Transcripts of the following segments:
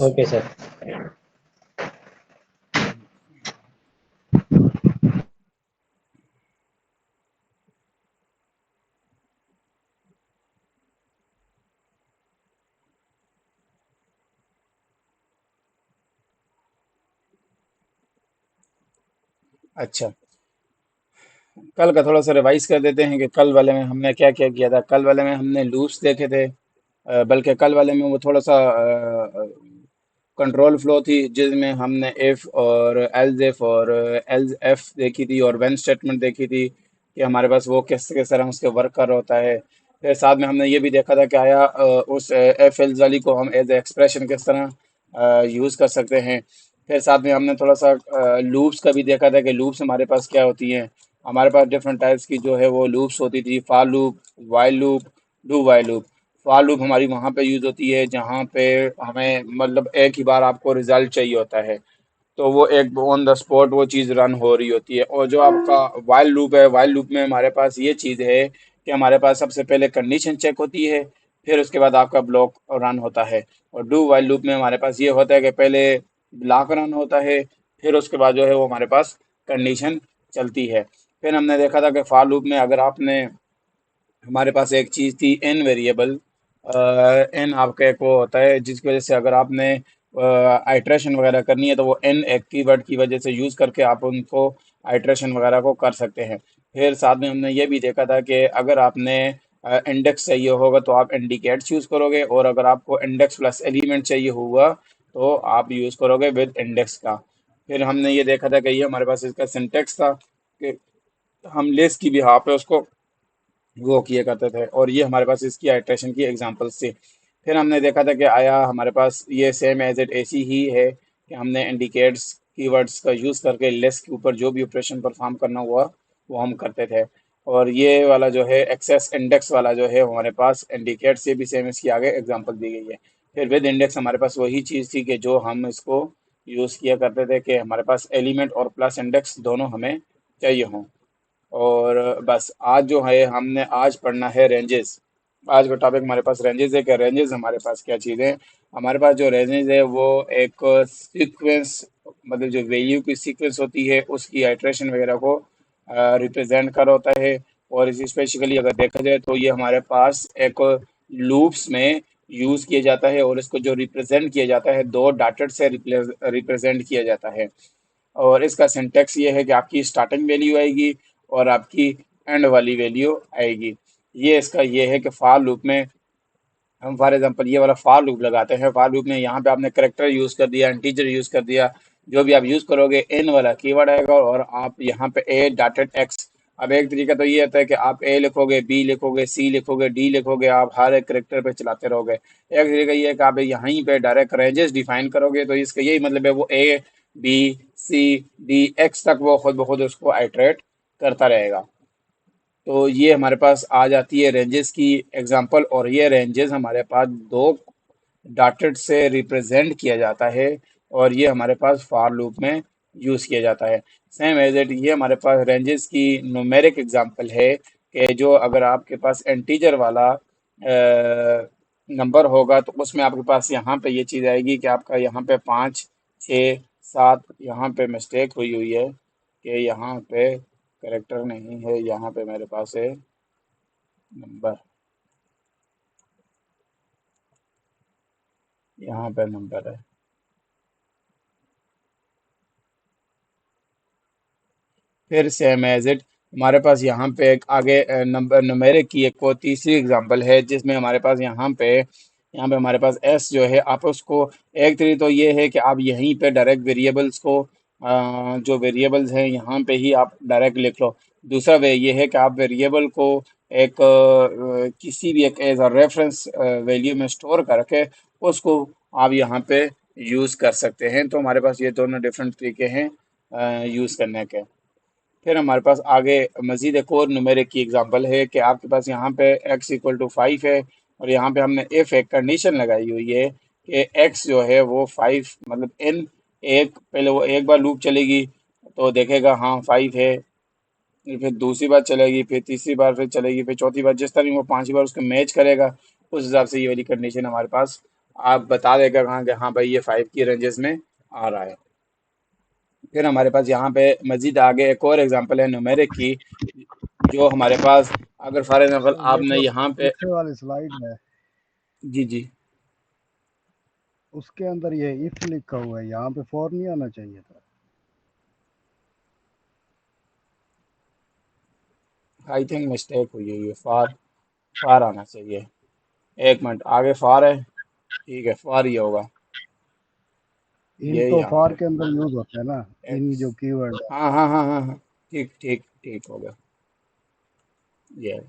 Okay sir. अच्छा, कल का थोड़ा सा रिवाइज कर देते हैं कि कल वाले में हमने क्या क्या किया था। कल वाले में हमने लूप्स देखे थे। बल्कि कल वाले में वो थोड़ा सा कंट्रोल फ्लो थी, जिसमें हमने इफ और एल्स इफ और एल्स एफ देखी थी और व्हेन स्टेटमेंट देखी थी कि हमारे पास वो किस तरह उसके वर्क कर होता है। फिर साथ में हमने ये भी देखा था कि आया उस एफ एल्स वाली को हम एज ए एक्सप्रेशन किस तरह यूज़ कर सकते हैं। फिर साथ में हमने थोड़ा सा लूप्स का भी देखा था कि लूप्स हमारे पास क्या होती हैं। हमारे पास डिफरेंट टाइप्स की जो है वो लूप्स होती थी, for loop, while loop, do while loop. For loop हमारी वहाँ पे यूज़ होती है जहाँ पे हमें मतलब एक ही बार आपको रिजल्ट चाहिए होता है, तो वो एक ऑन द स्पॉट वो चीज़ रन हो रही होती है। और जो आपका वाइल लूप है, वाइल लूप में हमारे पास ये चीज़ है कि हमारे पास सबसे पहले कंडीशन चेक होती है, फिर उसके बाद आपका ब्लॉक रन होता है। और डू वाइल लूप में हमारे पास ये होता है कि पहले ब्लॉक रन होता है, फिर उसके बाद जो है वो हमारे पास कंडीशन चलती है। फिर हमने देखा था कि फॉर लूप में अगर आपने, हमारे पास एक चीज़ थी एन वेरिएबल। एन आपका एक वो होता है जिसकी वजह से अगर आपने आइट्रेशन वगैरह करनी है तो वो एन एक कीवर्ड की वजह से यूज़ करके आप उनको आइट्रेशन वगैरह को कर सकते हैं। फिर साथ में हमने ये भी देखा था कि अगर आपने इंडेक्स चाहिए होगा तो आप इंडिकेट्स यूज़ करोगे, और अगर आपको इंडेक्स प्लस एलिमेंट चाहिए होगा तो आप यूज़ करोगे विद इंडेक्स का। फिर हमने ये देखा था कि ये हमारे पास इसका सिंटेक्स था कि हम लिस्ट की भी यहाँ पे उसको वो किए करते थे, और ये हमारे पास इसकी आइट्रेशन की एग्जांपल्स थी। फिर हमने देखा था कि आया हमारे पास ये सेम एज इट ऐसी ही है कि हमने इंडिकेट्स कीवर्ड्स का यूज़ करके लिस्ट के ऊपर जो भी ऑपरेशन परफॉर्म करना हुआ वो हम करते थे। और ये वाला जो है एक्सेस इंडेक्स वाला जो है हमारे पास इंडिकेट से भी सेम इसकी आगे एग्जांपल दी गई है। फिर विद इंडेक्स हमारे पास वही चीज़ थी कि जो हम इसको यूज़ किया करते थे कि हमारे पास एलिमेंट और प्लस इंडेक्स दोनों हमें चाहिए हों। और बस आज जो है हमने आज पढ़ना है रेंजेस। आज का टॉपिक हमारे पास रेंजेस है कि रेंजेस हमारे पास क्या चीज़ है। हमारे पास जो रेंजेस है वो एक सीक्वेंस, मतलब जो वैल्यू की सीक्वेंस होती है उसकी आइट्रेशन वगैरह को रिप्रेजेंट कर होता है। और इसी स्पेसिफिकली अगर देखा जाए तो ये हमारे पास एक लूप्स में यूज़ किया जाता है, और इसको जो रिप्रेजेंट किया जाता है दो डॉटेड से रिप्रेजेंट किया जाता है। और इसका सिंटेक्स ये है कि आपकी स्टार्टिंग वैल्यू आएगी और आपकी एंड वाली वैल्यू आएगी। ये इसका ये है कि फॉर लूप में हम फॉर एग्जांपल ये वाला फॉर लूप लगाते हैं। फॉर लूप में यहाँ पे आपने करेक्टर यूज़ कर दिया, इंटीजर यूज़ कर दिया, जो भी आप यूज़ करोगे एन वाला कीवर्ड आएगा, और आप यहाँ पे ए डॉटेड एक्स। अब एक तरीका तो ये होता है कि आप ए लिखोगे, बी लिखोगे, सी लिखोगे, डी लिखोगे, आप हर एक करेक्टर पे चलाते रहोगे। एक तरीका ये है कि आप यहीं पे डायरेक्ट रेंजेस डिफाइन करोगे, तो इसका यही मतलब है वो ए, बी, सी, डी, एक्स तक वो खुद ब खुद उसको आइटरेट करता रहेगा। तो ये हमारे पास आ जाती है रेंजेस की एग्जांपल, और ये रेंजेस हमारे पास दो डॉटेड से रिप्रेजेंट किया जाता है, और ये हमारे पास फॉर लूप में यूज़ किया जाता है। सेम एज इट ये हमारे पास रेंजेस की न्यूमेरिक एग्जांपल है कि जो अगर आपके पास इंटीजर वाला नंबर होगा तो उसमें आपके पास यहाँ पे ये चीज़ आएगी कि आपका यहाँ पे 5, 6, 7, यहाँ पे मिस्टेक हुई हुई है कि यहाँ पे करेक्टर नहीं है, यहाँ पे मेरे पास है नंबर, यहाँ पे नंबर है। फिर सेम एज इट हमारे पास यहाँ पे एक आगे नंबर न्यूमेरिक की एक और तीसरी एग्जांपल है, जिसमें हमारे पास यहाँ पे हमारे पास एस जो है आप उसको, एक तरीका तो ये है कि आप यहीं पे डायरेक्ट वेरिएबल्स को जो वेरिएबल्स हैं यहाँ पे ही आप डायरेक्ट लिख लो। दूसरा वे ये है कि आप वेरिएबल को एक किसी भी एक एज अ रेफरेंस वैल्यू में स्टोर करके उसको आप यहाँ पे यूज़ कर सकते हैं। तो हमारे पास ये दोनों डिफरेंट तरीके हैं यूज़ करने के। फिर हमारे पास आगे मजीद एक और न्यूमेरिक की एग्जांपल है कि आपके पास यहाँ पे x इक्वल टू 5 है, और यहाँ पे हमने इफ एक कंडीशन लगाई हुई है कि x जो है वो 5, मतलब n, एक पहले वो एक बार लूप चलेगी तो देखेगा हाँ 5 है, फिर दूसरी बार चलेगी, फिर तीसरी बार फिर चलेगी, फिर चौथी बार, जिस तरह वो पांचवी बार उसको मैच करेगा उस हिसाब से ये वाली कंडीशन हमारे पास आप बता देगा कहाँ कि हाँ भाई ये 5 की रेंजेस में आ रहा है। फिर हमारे पास यहाँ पे मजीद आगे एक और एग्जांपल है न्यूमेरिक की, जो हमारे पास, अगर फॉर एग्जांपल तो ये आपने जो यहाँ पे, पीछे वाली स्लाइड है, जी जी, उसके अंदर ये इफ लिखा हुआ है, यहाँ पे फॉर नहीं आना चाहिए था। आई थिंक मिस्टेक हुई है, ये फार, फार आना चाहिए। एक मिनट, आगे फार है, ठीक है, फार ये होगा, इन ये तो यहाँ फॉर पे के अंदर यूज होते हैं ना, इन एक्स, जो कीवर्ड है। हाँ हाँ हाँ हाँ हाँ, ठीक ठीक ठीक हो गया, ये है।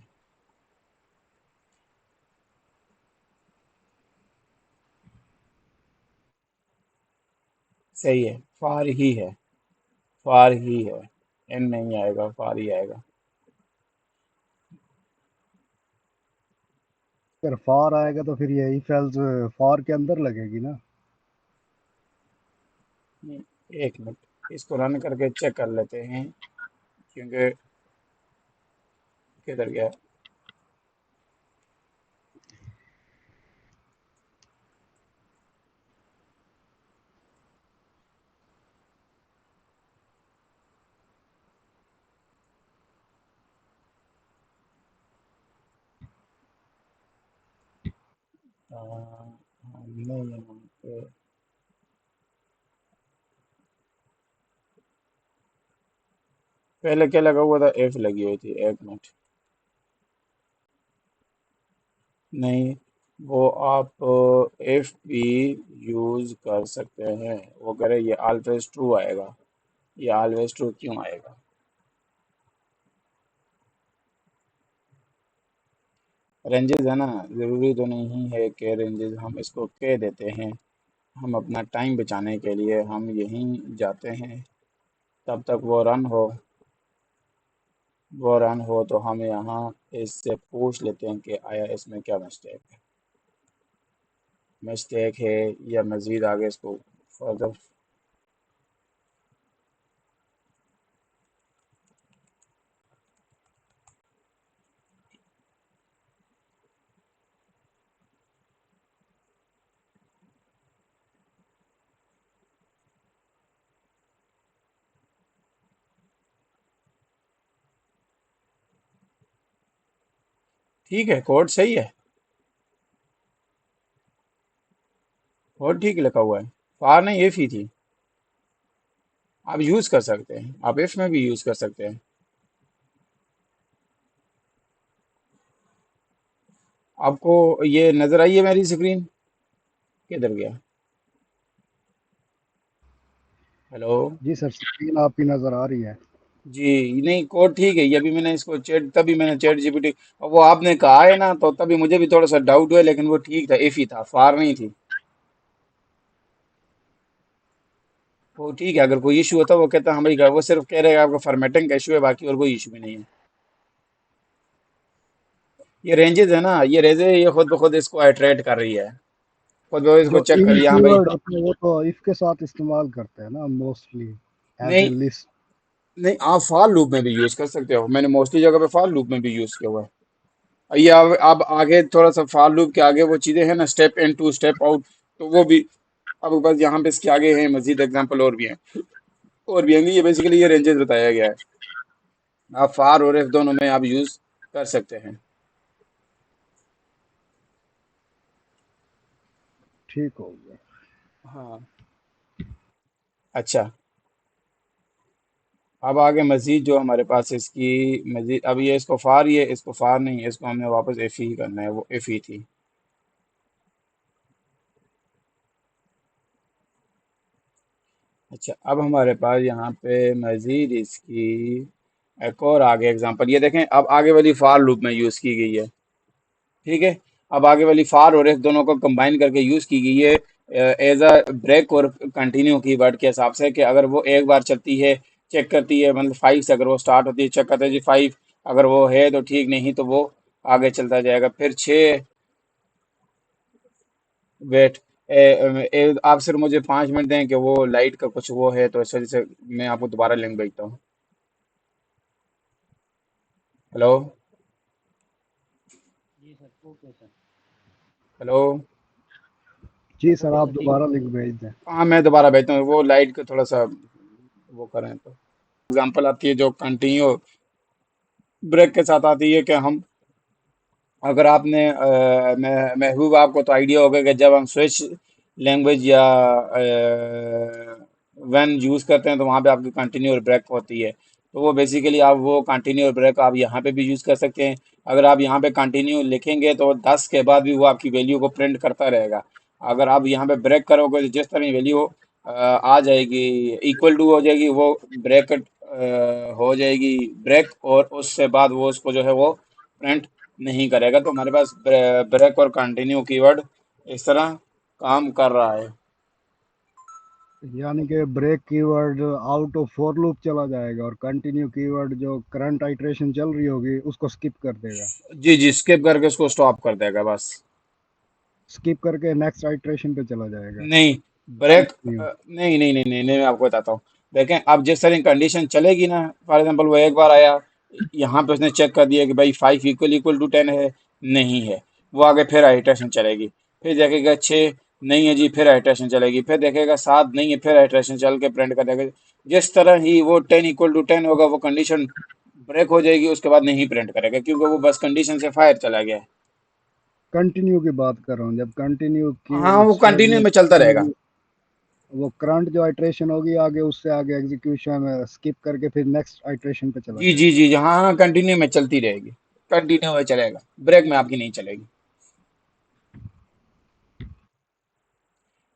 सही है, फार ही है, फार ही है, एन नहीं आएगा, फार ही आएगा। अगर फॉर आएगा तो फिर ये इफ एल्स फॉर के अंदर लगेगी ना। एक मिनट, इसको रन करके चेक कर लेते हैं, क्योंकि किधर गया। हमने यहाँ पे पहले क्या लगा हुआ था, एफ लगी हुई थी, एक मिनट, नहीं, वो आप एफ भी यूज कर सकते हैं, वो कह रहे ये ऑलवेज ट्रू आएगा, ये ऑलवेज ट्रू क्यों आएगा। रेंजेस है ना, ज़रूरी तो नहीं है कि रेंजेस हम इसको कह देते हैं, हम अपना टाइम बचाने के लिए हम यहीं जाते हैं, तब तक वो रन हो तो हम यहाँ इससे पूछ लेते हैं कि आया इसमें क्या मिस्टेक है, या मज़ीद आगे इसको फर्दर। ठीक है, कोड सही है, कोड ठीक लिखा हुआ है, फार नहीं एफ ही थी। आप यूज़ कर सकते हैं, आप एफ में भी यूज़ कर सकते हैं। आपको ये नज़र आई है मेरी स्क्रीन, किधर गया, हेलो। जी सर, स्क्रीन आपकी नजर आ रही है। जी नहीं, कोड ठीक है, ये अभी मैंने इसको चैट, तभी मैंने चैट जीपीटी, वो आपने कहा है ना, तो तभी मुझे भी थोड़ा सा डाउट हुआ, लेकिन वो ठीक था, एफ ही था, फार नहीं थी। वो ठीक है, अगर कोई इशू होता वो कहता हाँ भाई, वो सिर्फ कह रहे हैं आपका फॉर्मेटिंग का इशू है, बाकी और कोई इशू भी नहीं है। ये रेंजेस है ना, ये रेंजे ये खुद ब खुद इसको आइटरेट कर रही है, खुद ब खुद इसको जो चेक कर इन लिया, हाँ भाई। कीवर्ड होते हैं वो तो इफ के साथ इस्तेमाल करते हैं ना मोस्टली, एज ए नहीं लिस्ट। नहीं, आप फॉर लूप में भी यूज़ कर सकते हो, मैंने मोस्टली जगह पे फॉर लूप में भी यूज़ किया हुआ है। ये अब आगे थोड़ा सा फॉर लूप के आगे वो चीज़ें हैं ना, step in to step out, तो वो भी अब बस यहाँ पे इसके आगे हैं, मजीद एग्जांपल और भी हैं, और भी होंगे। ये बेसिकली ये रेंजेस बताया गया है, आप फार और एफ दोनों में आप यूज़ कर सकते हैं। ठीक हो गया। हाँ, अच्छा, अब आगे मजीद जो हमारे पास इसकी मजीद, अब ये इसको फार, ये इसको फार नहीं है, इसको हमने वापस एफ ही करना है, वो एफ ही थी। अच्छा, अब हमारे पास यहाँ पे मजीद इसकी एक और आगे एग्जांपल, ये देखें, अब आगे वाली फार लूप में यूज़ की गई है, ठीक है। अब आगे वाली फार और इफ दोनों को कंबाइन करके यूज की गई है एज अ ब्रेक और कंटिन्यू कीवर्ड के हिसाब से, कि अगर वो एक बार चलती है, चेक करती है, मतलब 5 से अगर वो स्टार्ट होती है, चेक करते हैं जी 5, अगर वो है तो ठीक, नहीं तो वो आगे चलता जाएगा, फिर 6, वेट, आप सिर्फ मुझे 5 मिनट दें कि वो लाइट का कुछ वो है, तो इस वजह से मैं आपको दोबारा लिंक भेजता हूँ। हेलो, जी सर, ओके सर। हेलो, जी सर, आप दोबारा लिंक भेज दें। हाँ मैं दोबारा भेजता हूँ, वो लाइट को थोड़ा सा वो करें तो। एग्जांपल आती है जो कंटिन्यू ब्रेक के साथ आती है कि हम, अगर आपने महबूब आपको तो आइडिया होगा कि जब हम स्विच लैंग्वेज या व्हेन यूज़ करते हैं तो वहाँ पे आपकी कंटिन्यू और ब्रेक होती है। तो वो बेसिकली आप वो कंटिन्यू और ब्रेक आप यहाँ पे भी यूज़ कर सकते हैं। अगर आप यहाँ पे कंटिन्यू लिखेंगे तो 10 के बाद भी वो आपकी वैल्यू को प्रिंट करता रहेगा। अगर आप यहाँ पे ब्रेक करोगे तो जिस तरह वैल्यू आ जाएगी, इक्वल टू हो जाएगी, वो ब्रैकेट हो जाएगी ब्रेक, और उससे बाद वो उसको जो है वो प्रिंट नहीं करेगा। तो हमारे पास ब्रेक और कंटिन्यू कीवर्ड इस तरह काम कर रहा है। यानी कि break keyword out of for loop चला जाएगा और कंटिन्यू कीवर्ड जो करंट आइटरेशन चल रही होगी उसको स्किप कर देगा। जी जी, स्किप करके उसको स्टॉप कर देगा बस। स्किप करके नेक्स्ट आइटरेशन पे चला जाएगा। नहीं, ब्रेक कंटिन्यू। नहीं नहीं नहीं नहीं नहीं, मैं आपको बताता हूँ। देखें, अब जिस तरह कंडीशन चलेगी ना, फॉर एग्जांपल वो एक बार आया, यहाँ पे उसने चेक कर दिया कि भाई 5 इक्वल इक्वल टू 10 है, नहीं है, वो आगे फिर आइटरेशन चलेगी। फिर देखेगा 6 नहीं है जी, फिर आइटरेशन चलेगी। फिर देखेगा 7 नहीं है, फिर आइटरेशन चल के प्रिंट कर देगा। जिस तरह ही वो 10 इक्वल टू 10 होगा, वो कंडीशन ब्रेक हो जाएगी, उसके बाद नहीं प्रिंट करेगा क्योंकि वो बस कंडीशन से फायर चला गया है। कंटिन्यू की बात कर रहा हूँ, जब कंटिन्यू की हाँ, वो स्टेज कंटिन्यू में में चलता रहेगा। होगी, वो करंट जो आइटरेशन होगी आगे, उससे आगे एग्जीक्यूशन स्किप करके फिर नेक्स्ट आइटरेशन पे चला जी जी जाएगा। जी, हाँ हाँ, कंटिन्यू में चलती रहेगी, कंटिन्यू में चलेगा, ब्रेक में आपकी नहीं चलेगी।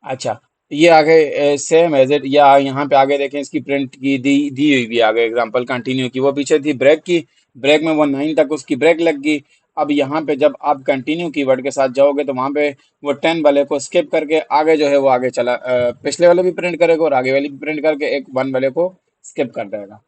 अच्छा, ये आगे सेम एज इट, या यहाँ पे आगे देखें, इसकी प्रिंट की दी हुई भी आगे एग्जांपल कंटिन्यू की, वो पीछे थी ब्रेक की, ब्रेक में वो 9 तक उसकी ब्रेक लग गई। अब यहाँ पे जब आप कंटिन्यू कीवर्ड के साथ जाओगे तो वहाँ पे वो 10 वाले को स्किप करके आगे जो है वो आगे चला, पिछले वाले भी प्रिंट करेगा और आगे वाले भी प्रिंट करके एक 1 वाले को स्किप कर देगा।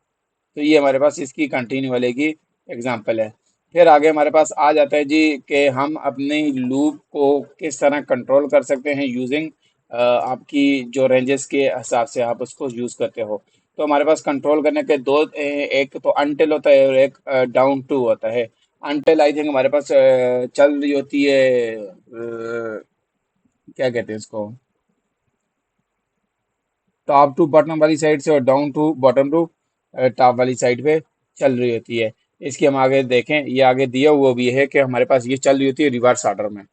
तो ये हमारे पास इसकी कंटिन्यू वाले की एग्जांपल है। फिर आगे हमारे पास आ जाता है जी कि हम अपने लूप को किस तरह कंट्रोल कर सकते हैं यूजिंग आपकी जो रेंजेस के हिसाब से आप उसको यूज करते हो। तो हमारे पास कंट्रोल करने के दो एक तो अनटिल होता है और एक डाउन टू होता है। अनटिल आई थिंक हमारे पास चल रही होती है, क्या कहते हैं इसको, टॉप टू बॉटम वाली साइड से, और down to bottom to top वाली साइड पे चल रही होती है। इसकी हम आगे देखें, ये आगे दिया हुआ भी है कि हमारे पास ये चल रही होती है रिवर्स ऑर्डर में।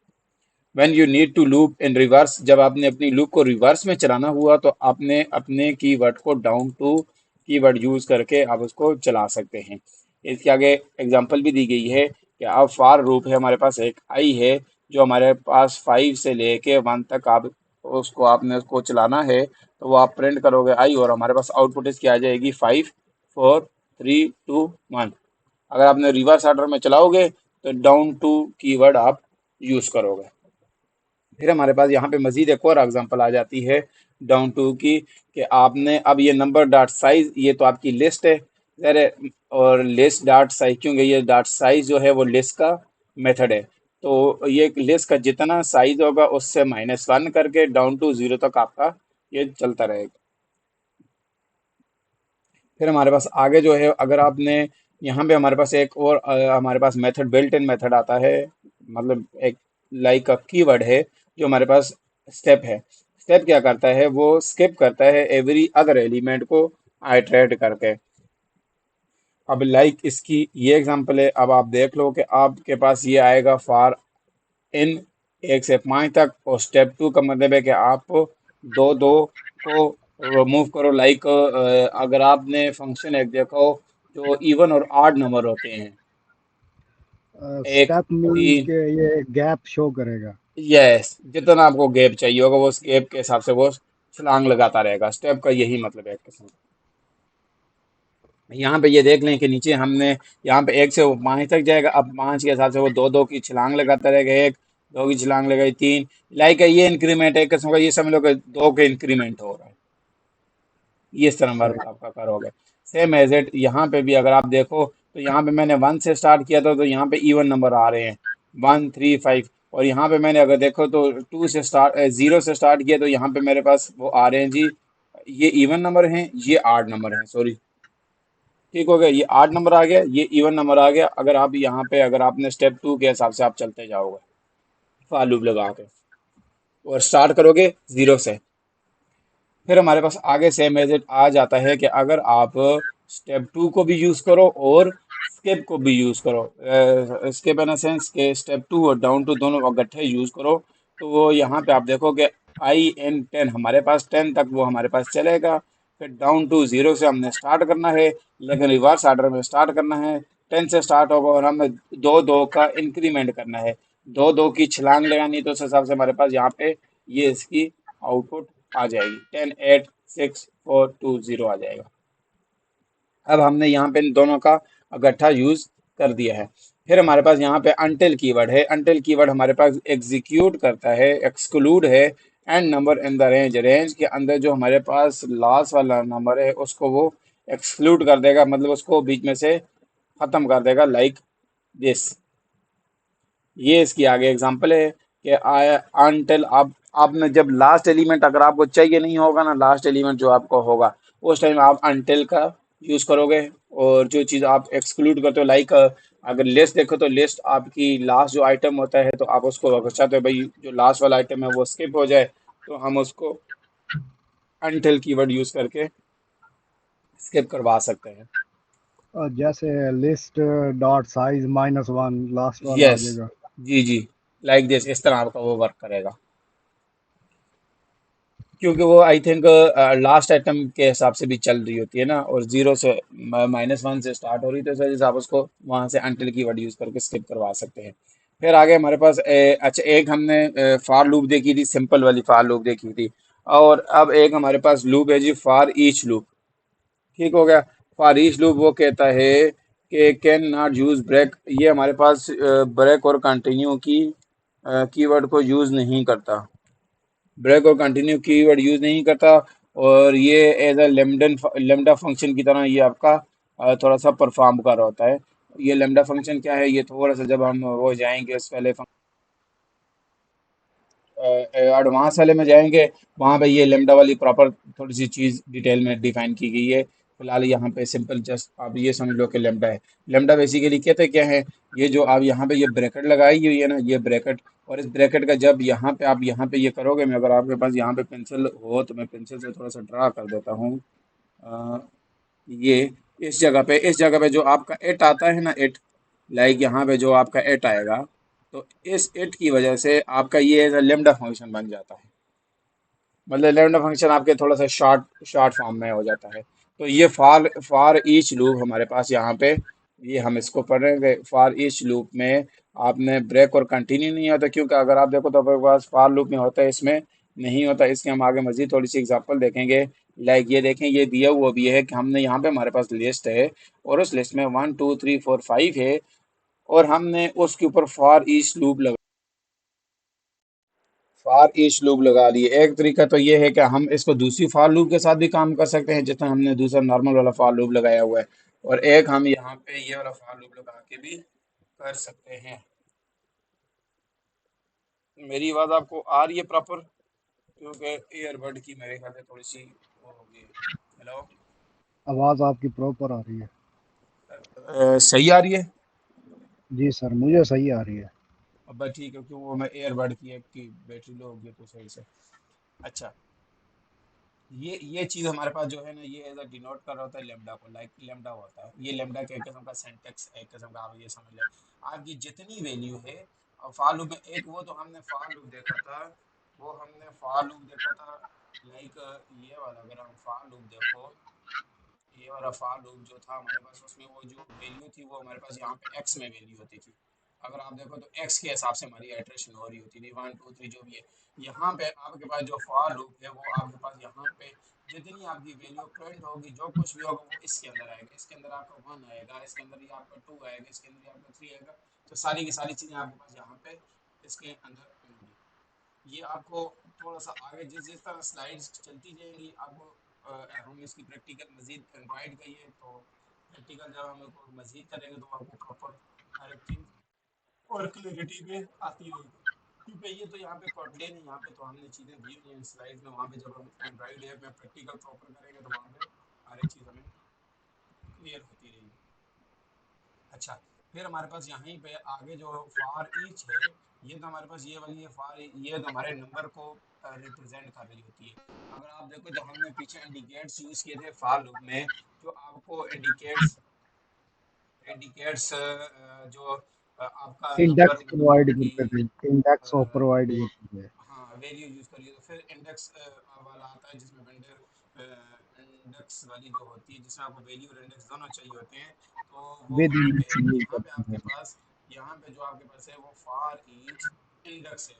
When you need to loop in reverse, जब आपने अपनी लूप को रिवर्स में चलाना हुआ तो आपने अपने कीवर्ड को डाउन टू कीवर्ड यूज करके आप उसको चला सकते हैं। इसके आगे एग्जांपल भी दी गई है कि अब फॉर लूप है, हमारे पास एक आई है जो हमारे पास 5 से लेके 1 तक, आप उसको आपने उसको चलाना है तो वो आप प्रिंट करोगे आई, और हमारे पास आउटपुट इसकी आ जाएगी 5 4 3 2 1। अगर आपने रिवर्स ऑर्डर में चलाओगे तो डाउन टू कीवर्ड आप यूज करोगे। फिर हमारे पास यहाँ पे मजीद एक और एग्जांपल आ जाती है डाउन टू की, कि आपने अब ये नंबर डॉट साइज, ये तो आपकी लिस्ट है ज़रा, और लिस्ट डॉट साइज क्योंकि ये डॉट साइज जो है वो लिस्ट का मेथड है। तो ये लिस्ट का जितना साइज होगा उससे -1 करके डाउन टू 0 तक आपका ये चलता रहेगा। फिर हमारे पास आगे जो है, अगर आपने यहाँ पे हमारे पास एक और हमारे पास मेथड बिल्ट इन मेथड आता है, मतलब एक लाइक का कीवर्ड है जो हमारे पास स्टेप है। स्टेप क्या करता है, वो स्किप करता है एवरी अदर एलिमेंट को आइटरेट करके। अब लाइक इसकी ये एग्जांपल है, अब आप देख लो कि आपके पास ये आएगा फॉर इन 1 से 5 तक, और स्टेप 2 का मतलब है कि आप दो दो को मूव करो। लाइक अगर आपने फंक्शन एक देखो जो इवन और ऑड नंबर होते हैं, एक स्टेप मीन तीन, के ये गैप शो करेगा। यस, जितना आपको गैप चाहिए होगा वो उस गैप के हिसाब से वो छलांग लगाता रहेगा। स्टेप का यही मतलब है एक किस्म का। यहाँ पे ये देख लें कि नीचे हमने यहाँ पे 1 से वो 5 तक जाएगा, अब 5 के हिसाब से वो दो दो की छलांग लगाता रहेगा, एक दो की छलांग लगाई, तीन, लाइक ये इंक्रीमेंट है एक किस्म का, ये समझ लो कि दो के इंक्रीमेंट हो रहा है। ये इस तरह वर्क सही। आपका करोगे। सेम एज इट यहाँ पे भी अगर आप देखो तो यहाँ पे मैंने 1 से स्टार्ट किया था तो यहाँ पे इवन नंबर आ रहे हैं 1 3 5, और यहाँ पे मैंने अगर देखो तो 2 से स्टार्ट 0 से स्टार्ट किया तो यहाँ पे मेरे पास वो आ रहे हैं जी, ये इवन नंबर हैं, ये आड नंबर हैं, सॉरी, ठीक हो गया, ये आड नंबर आ गया, ये इवन नंबर आ गया। अगर आप यहाँ पे अगर आपने स्टेप 2 के हिसाब से आप चलते जाओगे फॉर लूप लगा के। और स्टार्ट करोगे 0 से। फिर हमारे पास आगे सेम एज इट आ जाता है कि अगर आप स्टेप 2 को भी यूज करो और स्किप को भी यूज करो, स्किप इन सेंस के स्टेप 2 और डाउन टू दोनों इकट्ठे यूज करो, तो वो यहाँ पे आप देखोगे IN10 हमारे पास 10 तक वो हमारे पास चलेगा। फिर डाउन टू 0 से हमने स्टार्ट करना है, लेकिन रिवर्स ऑर्डर में स्टार्ट करना है। 10 से स्टार्ट होगा और हमें दो दो का इंक्रीमेंट करना है, दो दो की छलांग लगानी है, तो उस हिसाब से हमारे पास यहाँ पे ये इसकी आउटपुट आ जाएगी। 10 8 6 4 2 0 आ जाएगा। अब हमने यहाँ पे इन दोनों का इकट्ठा यूज कर दिया है। फिर हमारे पास यहाँ पे अनटिल कीवर्ड है। अनटिल कीवर्ड हमारे पास एग्जीक्यूट करता है, एक्सक्लूड है, and number in the range, range के अंदर जो हमारे पास लास्ट वाला नंबर है उसको वो एक्सक्लूड कर देगा, मतलब उसको बीच में से खत्म कर देगा, लाइक दिस। ये इसकी आगे एग्जांपल है कि आई अनटिल आप आपने जब लास्ट एलिमेंट अगर आपको चाहिए नहीं होगा ना, लास्ट एलिमेंट जो आपको होगा उस टाइम आप अनटिल का यूज करोगे। और जो चीज़ आप एक्सक्लूड करते हो, लाइक अगर लिस्ट देखो तो लिस्ट आपकी लास्ट जो आइटम होता है, तो आप उसको अगर चाहते हो भाई जो लास्ट वाला आइटम है वो स्किप हो जाए, तो हम उसको अनटिल कीवर्ड यूज करके स्किप करवा सकते हैं। जैसे लिस्ट डॉट साइज -1 लास्ट वाला आ यस, जाएगा। जी जी, लाइक दिस, इस तरह आपका वो वर्क करेगा, क्योंकि वो आई थिंक लास्ट आइटम के हिसाब से भी चल रही होती है ना, और 0 से -1 से स्टार्ट हो रही है, तो इस वजह से आप उसको वहां से अनटिल की वर्ड यूज करके स्किप करवा सकते हैं। फिर आगे हमारे पास अच्छा, एक हमने फॉर लूप देखी थी, सिंपल वाली फॉर लूप देखी थी। और अब एक हमारे पास लूप है जी, फॉर ईच लूप। ठीक हो गया। फॉर ईच लूप वो कहता है कि कैन नॉट यूज ब्रेक, ये हमारे पास ब्रेक और कंटिन्यू की कीवर्ड को यूज नहीं करता, ब्रेक और कंटिन्यू कीवर्ड यूज नहीं करता। और ये एज अ लेमडा फंक्शन की तरह ये आपका थोड़ा सा परफॉर्म कर रहा होता है। ये लेमडा फंक्शन क्या है, ये थोड़ा सा जब हम वो जाएंगे उस पहले एडवांस वाले में जाएंगे, वहाँ पे ये लेमडा वाली प्रॉपर थोड़ी सी चीज़ डिटेल में डिफाइन की गई है। फिलहाल यहाँ पे सिंपल जस्ट आप ये समझ लो कि लेमडा है। लेमडा बेसिकली कहते क्या है, ये जो आप यहाँ पे ये ब्रैकेट लगाई हुई है ना, ये ब्रैकेट, और इस ब्रैकेट का जब यहाँ पे आप यहाँ पे ये करोगे, मैं अगर आपके पास यहाँ पे पेंसिल हो तो मैं पेंसिल से थोड़ा सा ड्रा कर देता हूँ। अ, ये इस जगह पे जो आपका एट आता है ना, एट, लाइक यहाँ पे जो आपका एट आएगा, तो इस एट की वजह से आपका ये एज लेमडा फंक्शन बन जाता है। मतलब लेमडा फंक्शन आपके थोड़ा सा शॉर्ट शॉर्ट फॉर्म में हो जाता है। तो ये फॉर फॉर ईच लूप हमारे पास यहाँ पे, ये हम इसको पढ़ रहे हैं, फॉर ईच लूप में आपने ब्रेक और कंटिन्यू नहीं होता, क्योंकि अगर आप देखो तो आपके पास फॉर लूप में होता है, इसमें नहीं होता। इसके हम आगे मजीद थोड़ी सी एग्जांपल देखेंगे। लाइक ये देखें, ये दिया हुआ भी है कि हमने यहाँ पे हमारे पास लिस्ट है, और उस लिस्ट में 1 2 3 4 5 है, और हमने उसके ऊपर for each loop for each loop लगा लिए। एक तरीका तो ये है कि हम इसको दूसरी फॉर लूप के साथ भी काम कर सकते हैं, जितना हमने दूसरा नॉर्मल वाला फॉर लूप लगाया हुआ है, और एक हम यहाँ पे ये वाला फॉर लूप लगा के भी कर सकते हैं। मेरी आवाज़ आपको आ रही है प्रॉपर? क्योंकि ईयरबड की मेरे ख्याल से थोड़ी सी वो होगी। हेलो, आवाज़ आपकी प्रॉपर आ रही है। सही आ रही है? जी सर, मुझे सही आ रही है। अब बस ठीक है, क्योंकि वो मैं ईयरबड की एक की बैटरी लो होगी तो सही से। अच्छा, ये चीज हमारे पास जो है ना, ये एज अ डिनोट कर रहा होता है लेमडा को, लाइक लेमडा होता है, ये लेमडा के एक किस्म का सिंटेक्स, एक किस्म का आप ये समझ लें। आपकी जितनी वैल्यू है, और फॉर लूप में एक वो तो हमने फॉर लूप देखा था, वो हमने फॉर लूप देखा था, लाइक ये वाला अगर हम फॉर लूप देखो, ये वाला फॉर लूप जो था हमारे पास, उसमें वो जो वैल्यू थी वो हमारे पास यहाँ पे एक्स में वैल्यू होती थी। अगर आप देखो तो एक्स के हिसाब से हमारी आइटरेशन हो रही होती थी, 1 2 3 जो भी है। यहाँ पे आपके पास जो फॉर लूप है वो आपके पास यहाँ पे जितनी आपकी वैल्यू प्रिंट होगी, जो कुछ भी होगा वो इसके अंदर आएगा, इसके अंदर आपका 1 आएगा, इसके अंदर ये आपका 2 आएगा, इसके अंदर ये आपका 3 आएगा। तो सारी की सारी चीज़ें आपके पास यहाँ पे इसके अंदर होंगी। ये आपको थोड़ा सा आगे जिस जिस तरह स्लाइड्स चलती जाएंगी, आपको हम इसकी प्रैक्टिकल मजीद एंड्रॉइड का ही है, तो प्रैक्टिकल जब हम इसको मजीद करेंगे तो आपको प्रॉपर हर एक चीज़ और क्लियरिटी में आती रहेगी। क्योंकि ये तो यहाँ पे कोटलेन है, यहाँ पे तो हमने चीज़ें दी हुई हैं स्लाइड में, वहाँ पे जब हम एंड्रॉइड ऐप में प्रैक्टिकल प्रॉपर करेंगे तो वहाँ पे हर एक चीज़ हमें क्लियर होती रहेगी। अच्छा, फिर हमारे पास यहीं पे आगे जो फार ईच है, ये तो हमारे पास ये वाली है फार, ये तो हमारे नंबर को रिप्रेजेंट कर रही होती है। अगर आप देखो जब हमने पीछे इंडिकेट्स यूज किए थे फार लूप में, जो आपको इंडिकेट्स इंडिकेट्स जो आपका नंबर इंडेक्स प्रोवाइड की करते थे, इंडेक्स ऑफ प्रोवाइड वे करते थे। हाँ वैल्यू यूज करिए, तो फिर इंडेक्स वाला आता है जिसमें वेंडर इंडेक्स वाली जो होती है, जिसमें आपको वैल्यू और इंडेक्स दोनों चाहिए होते हैं, तो वो विद वहीं पे इंडेक्स है। तो यूज यहाँ पे करते आपके थे। पास, यहाँ पे जो आपके पास है वो फार ईच इंडेक्स है।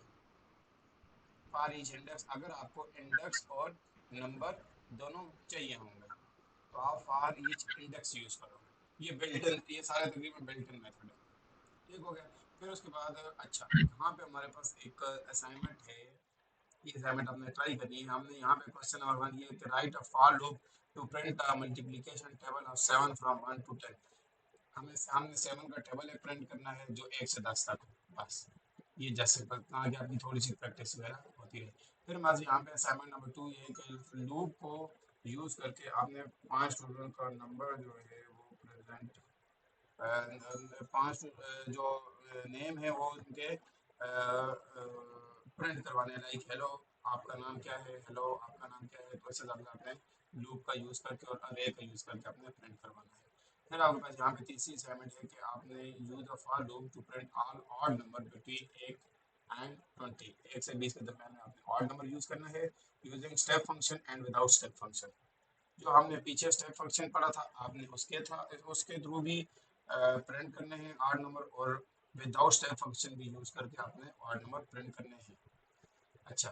फार ईच इंडेक्स, अगर आपको इंडेक्स और नंबर दोनों चाहिए होंगे तो आप फार ईच इंडेक्स यूज करोगे। ये बिल्ट इन, ये सारे तकरीबन बिल्ट इन मेथड है। ठीक हो गया। फिर उसके बाद अच्छा, यहाँ पे हमारे पास एक असाइनमेंट है। ये असाइनमेंट हमने ट्राई करनी है। हमने यहाँ पे क्वेश्चन नंबर 1 ये कि write a for loop to print a multiplication table of 7 from 1 to 10। हमें हमने 7 का टेबल एक प्रिंट करना है जो 1 से 10 तक हो बस। ये जैसे आगे आपकी थोड़ी सी प्रैक्टिस वगैरह होती रहे। फिर हमारे यहाँ पे असाइनमेंट नंबर 2 ये है कि लूप को यूज़ करके आपने 5 स्टूडेंट का नंबर जो है वो प्रेजेंट, पांच जो नेम है वो उनके प्रिंट करवाने, लाइक हेलो आपका नाम क्या है, हेलो आपका नाम क्या है, तो ऐसे आपने अपने लूप का यूज़ करके और अरे का यूज़ करके अपने प्रिंट करवाना है। फिर आपके पास यहाँ पे तीसरी असाइनमेंट है कि आपने use a for loop to print all odd number between 1 and 20। 1 से 20 के दरम्यान में आपने ऑड नंबर यूज़ करना है using step function and without step function. जो हमने पीछे स्टेप फंक्शन पढ़ा था आपने उसके थ्रू भी प्रिंट करने हैं आड नंबर, और विदाउट स्टेप फंक्शन भी यूज करके आपने आड नंबर प्रिंट करने हैं। अच्छा,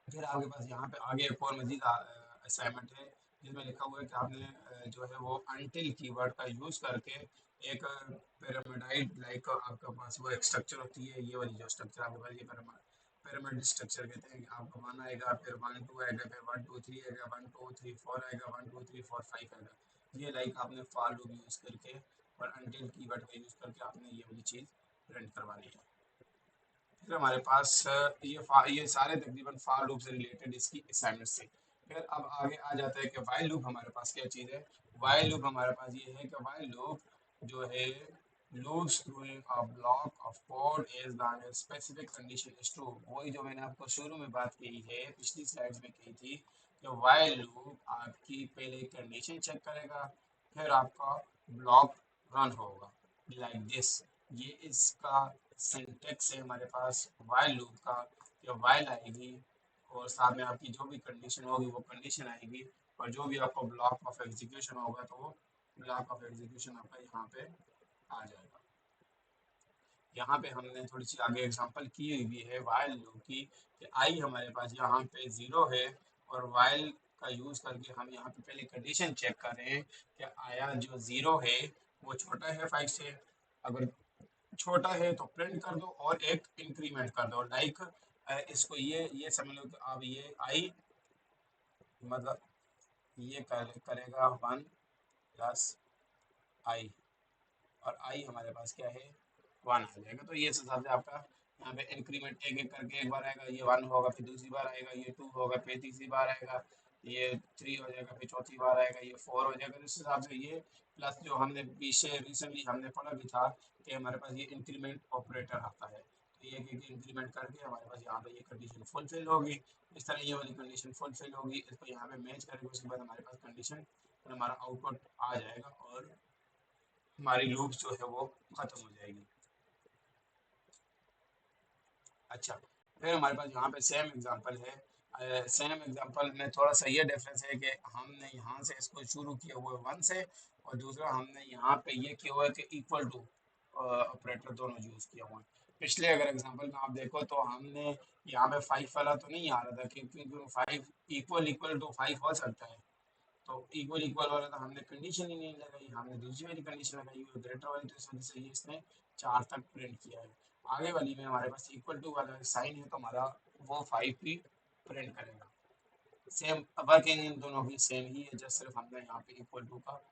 फिर आपके पास यहाँ पे आगे एक और मजीद असाइनमेंट है जिसमें लिखा हुआ है कि आपने जो है वो अनटिल कीवर्ड का यूज करके एक पिरामिडाइड लाइक आपके पास वो एक स्ट्रक्चर होती है, ये वाली जो स्ट्रक्चर आपके पास ये पिरामिड स्ट्रक्चर कहते हैं कि आपका वन आएगा, फिर 1 2 आएगा, फिर 1 2 3 आएगा, 1 2 3 4 आएगा, 1 2 3 4 5 आएगा। ये लाइक आपने फॉर लूप यूज करके और अनटिल कीवर्ड का यूज करके आपने ये वाली चीज प्रिंट करवानी है। फिर हमारे पास ये सारे तकरीबन फॉर लूप से रिलेटेड इसकी असाइनमेंट से। फिर अब आगे आ जाता है कि वाइल लूप हमारे पास क्या चीज़ है। वाइल लूप हमारे पास ये है कि वाइल लूप जो है loops through a block of code is the specific condition is true. वही जो मैंने आपको शुरू में बात की है, पिछली स्लाइड्स में कही थी कि वाइल लूप आपकी पहले कंडीशन चेक करेगा, फिर आपका ब्लॉक रन होगा लाइक दिस। ये इसका सिंटेक्स है हमारे पास वाइल लूप का, कि वाइल आएगी और साथ में आपकी जो भी कंडीशन होगी वो कंडीशन आएगी, और जो भी आपको ब्लॉक ऑफ एग्जीक्यूशन होगा तो वो ब्लॉक ऑफ एग्जीक्यूशन आपका यहाँ पे आ जाएगा। यहाँ पे हमने थोड़ी सी आगे एग्जांपल की हुई भी है वाइल लूप की, कि आई हमारे पास यहाँ पे 0 है, और वाइल का यूज करके हम यहाँ पे पहले कंडीशन चेक कर रहे हैं कि आया जो 0 है वो छोटा है 5 से। अगर छोटा है तो प्रिंट कर दो और एक इंक्रीमेंट कर दो, लाइक इसको ये समझ लो कि अब ये आई मतलब ये करेगा 1 प्लस आई, और आई हमारे पास क्या है 1 आ जाएगा। तो ये इस हिसाब से आपका यहाँ पे इंक्रीमेंट एक एक करके एक बार आएगा, ये 1 होगा, फिर दूसरी बार आएगा ये 2 होगा, फिर तीसरी बार आएगा ये 3 हो जाएगा, फिर चौथी बार आएगा ये 4 हो जाएगा। तो इस हिसाब से ये प्लस जो हमने पीछे रिसेंटली हमने पढ़ा भी था कि हमारे पास ये इंक्रीमेंट ऑपरेटर आता है, तो ये एक इंक्रीमेंट करके हमारे पास यहाँ पे ये कंडीशन फुलफिल होगी। इस तरह ये वाली कंडीशन फुलफिल होगी, इसको यहाँ पे मैच करेंगे, उसके बाद हमारे पास कंडीशन और हमारा आउटपुट आ जाएगा और हमारी लूप जो है वो खत्म हो जाएगी। अच्छा, फिर हमारे पास यहाँ पे सेम एग्जांपल है। सेम एग्जांपल में थोड़ा सा ये डिफरेंस है कि हमने यहाँ से इसको शुरू किया हुआ है 1 से, और दूसरा हमने यहाँ पे ये किया हुआ है कि इक्वल टू ऑपरेटर दोनों यूज किया हुआ है। पिछले अगर एग्जांपल में आप देखो तो हमने यहाँ पे 5 वाला तो नहीं आ रहा था, क्योंकि 5 इक्वल इक्वल टू 5 हो सकता है, तो इक्वल इक्वल वाला तो हमने कंडीशन ही नहीं लगाई, हमने दूसरी वाली कंडीशन लगाई हुई ग्रेटर वाली, तो इस वजह से ये इसने 4 तक प्रिंट किया है। आगे वाली में हमारे पास इक्वल टू वाला साइन है तो हमारा वो 5 भी प्रिंट करेगा। सेम वर्किंग इन दोनों की सेम ही है, जस्ट सिर्फ हमने यहाँ पे इक्वल टू का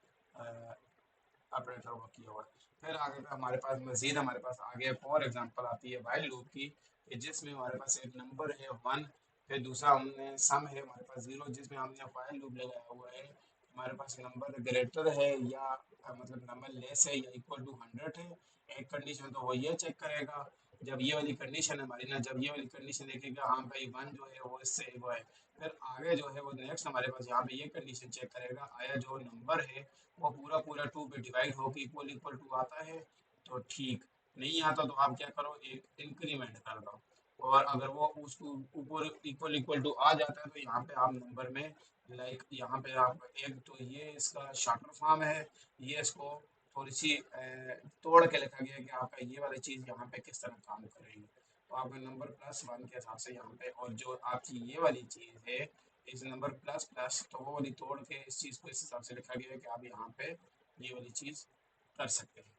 ऑपरेटर वर्क किया हुआ है। फिर आगे पे हमारे पास मजीद हमारे पास आगे एक और एग्जांपल आती है वाइल लूप की, कि जिसमें हमारे पास एक नंबर है 1, फिर दूसरा हमने सम है हमारे पास 0, जिसमें हमने वाइल लूप लगाया हुआ है हमारे पास नंबर ग्रेटर है या मतलब नंबर लेस है या इक्वल टू 100 है। एक कंडीशन तो वो ये चेक करेगा, जब ये वाली कंडीशन है हमारी ना, जब ये वाली कंडीशन देखेगा हाँ भाई वन जो है वो इससे वो है, फिर आगे जो है वो नेक्स्ट हमारे पास यहाँ पे ये कंडीशन चेक करेगा आया जो नंबर है वो पूरा पूरा टू पे डिवाइड होकर इक्वल इक्वल टू आता है तो ठीक, नहीं आता तो आप क्या करो एक इंक्रीमेंट कर दो, और अगर वो उसको ऊपर इक्वल इक्वल टू आ जाता है तो यहाँ पे आप नंबर में लाइक यहाँ पे आप एक तो ये इसका शॉर्टर फॉर्म है, ये इसको थोड़ी सी तोड़ के लिखा गया है कि आपका ये वाली चीज़ यहाँ पे किस तरह काम करेगी, तो आपका नंबर प्लस वन के हिसाब से यहाँ पे, और जो आपकी ये वाली चीज़ है इस नंबर प्लस प्लस तो वो वाली तोड़ के इस चीज़ को इस हिसाब से लिखा गया है कि आप यहाँ पे ये वाली चीज़ कर सकते हैं।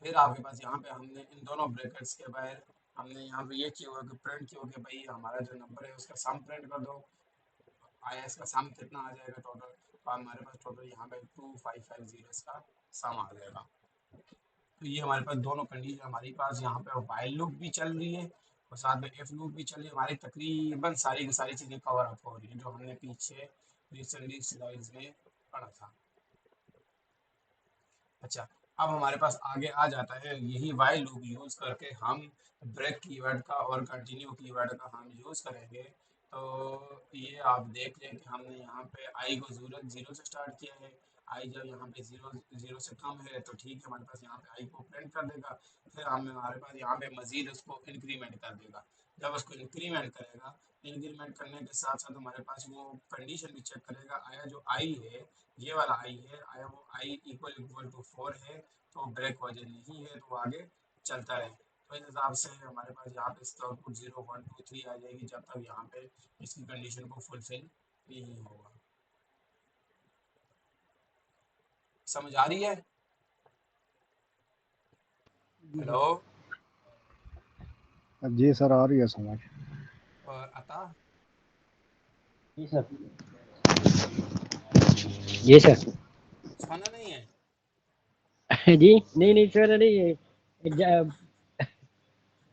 फिर आपके पास यहाँ पे हमने इन दोनों ब्रैकेट्स के बाहर हमने यहाँ पे ये किया हुआ कि प्रिंट किया हुआ कि भाई हमारा जो नंबर है उसका सम प्रिंट कर दो, आया इसका सम कितना आ जाएगा टोटल, तो हमारे पास टोटल यहाँ पे 2550 इसका सम आ जाएगा। तो ये हमारे पास दोनों कंडीशन हमारे पास यहाँ पे वाइल लूप भी चल रही है और साथ में इफ लूप भी चल रही है, हमारी तकरीबन सारी की सारी चीज़ें कवर अप हो रही है जो हमने पीछे रिसेंटली स्लाइड्स में पढ़ा था। अच्छा, अब हमारे पास आगे आ जाता है यही वाइल लूप यूज़ करके हम ब्रेक कीवर्ड का और कंटिन्यू कीवर्ड का हम यूज़ करेंगे। तो ये आप देख लें कि हमने यहाँ पे आई को ज़ीरो ज़ीरो से स्टार्ट किया है, आई जब यहाँ पे ज़ीरो ज़ीरो से कम है तो ठीक है हमारे पास यहाँ पे आई को प्रिंट कर देगा, फिर हमारे पास यहाँ पे मज़ीद उसको इंक्रीमेंट कर देगा, जब उसको इंक्रीमेंट करेगा, इंक्रीमेंट करने के साथ साथ हमारे पास वो कंडीशन भी चेक करेगा आया जो आई है ये वाला आई है आया वो आई इक्वल इक्वल टू 4 है तो ब्रेक वजह नहीं है तो वो आगे चलता रहे, तो इस हिसाब से हमारे पास यहाँ पे इसका आउटपुट 0 1 2 3 आ जाएगी जब तक यहाँ पे इसकी कंडीशन को फुलफिल नहीं होगा। समझ आ रही है? जी हेलो? सर। जी सर, आ रही है समझ। और अता? जी सर। जी सर। सोना नहीं है? जी नहीं नहीं सर, नहीं है। ज-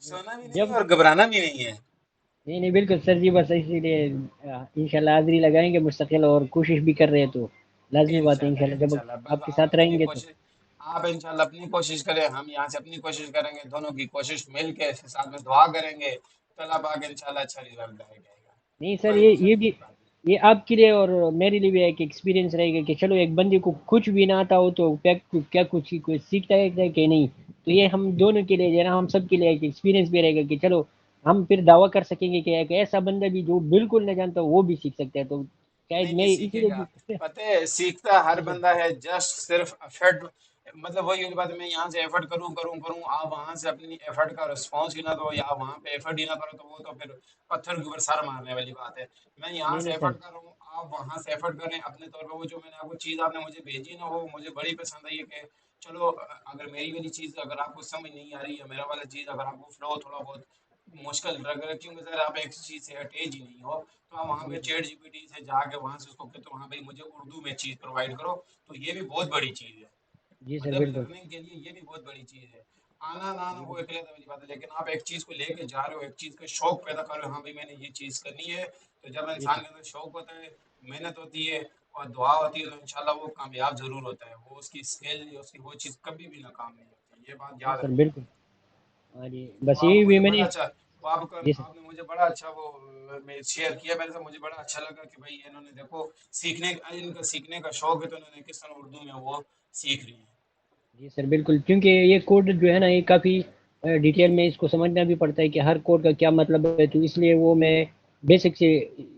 सोना भी नहीं है जब और घबराना भी नहीं है। नहीं नहीं बिल्कुल सर जी, बस इसीलिए इंशाल्लाह हाजिरी लगाएंगे मुस्तकिल, और कोशिश भी कर रहे हैं तो लाजमी बात है इंशाल्लाह इंशाल्लाह जब इंशाल्लाह बस आपके आप साथ अपनी रहेंगे तो। कोशिश, आप इंशाल्लाह अपनी कोशिश करें, हम यहाँ से अपनी कोशिश करेंगे, दोनों की कोशिश मिल के साथ में दुआ करेंगे तो अल्लाह पाक इंशाल्लाह अच्छा रिजल्ट देगा। नहीं सर, कोई ये फिक्र भी की बात नहीं। ये आपके लिए और मेरे लिए भी एक एक्सपीरियंस रहेगा कि चलो एक बंदे को कुछ भी ना आता हो तो क्या क्या कुछ सीखता है कि नहीं, तो ये हम दोनों के लिए जो है ना, हम सब के लिए एक एक्सपीरियंस भी रहेगा कि चलो हम फिर दावा कर सकेंगे कि एक ऐसा बंदा भी जो बिल्कुल नहीं जानता वो भी सीख सकता है, तो शायद नहीं नहीं मैं इसीलिए सीखेगा, भी। पता है सीखता हर जी सर। बंदा है, जस्ट सिर्फ एफर्ट, मतलब वही वाली बात है, मैं यहाँ से एफर्ट करूँ करूँ करूँ आप वहां से अपनी एफर्ट का रिस्पॉन्स ही ना दो या वहां पे एफर्ट ही ना करो तो वो तो फिर पत्थर के ऊपर सर मारने वाली बात है। मैं यहाँ नहीं से नहीं सर। एफर्ट कर रहा हूँ आप वहां से एफर्ट करें अपने तौर पर, वो जो मैंने आपको चीज़ आपने मुझे भेजी ना वो मुझे बड़ी पसंद आई है कि चलो अगर मेरी वाली चीज़ अगर आपको समझ नहीं आ रही है, मेरा वाला चीज़ अगर आपको फ्लो थोड़ा बहुत मुश्किल लग रहा है क्योंकि सर आप एक चीज़ से अटैच ही नहीं हो, तो आप वहाँ जी पे सर। चैट जीपीटी से जाके वहाँ से उसको कहते हो हाँ भाई मुझे उर्दू में चीज़ प्रोवाइड करो, तो ये भी बहुत बड़ी चीज़ है, जी सर मतलब बिल्कुल। लर्निंग के लिए ये भी बहुत बड़ी चीज़ है। आना ना आना जी वो एक अलग वाली बात है, लेकिन आप एक चीज़ को लेके जा रहे हो, एक चीज़ का शौक पैदा कर रहे हो हाँ भाई मैंने ये चीज़ करनी है, तो जब जी इंसान सर। के अंदर शौक होता है, मेहनत होती है और दुआ होती है तो इंशाल्लाह वो कामयाब जरूर होता है, वो उसकी स्किल या उसकी वो चीज़ कभी भी नाकाम नहीं होती, ये बात जी याद सर रखना। बिल्कुल। हाँ जी, तो बस आपने यही भी मुझे बड़ा मैंने। अच्छा, वो आपका जी सर। आपने मुझे बड़ा अच्छा वो मैं शेयर किया मेरे से, मुझे बड़ा अच्छा लगा कि भाई इन्होंने देखो सीखने, इनका सीखने का शौक है तो इन्होंने किस तरह उर्दू में वो सीख रही है। जी सर बिल्कुल, क्योंकि ये कोड जो है ना ये काफ़ी डिटेल में इसको समझना भी पड़ता है कि हर कोड का क्या मतलब है, तो इसलिए वो मैं बेसिक से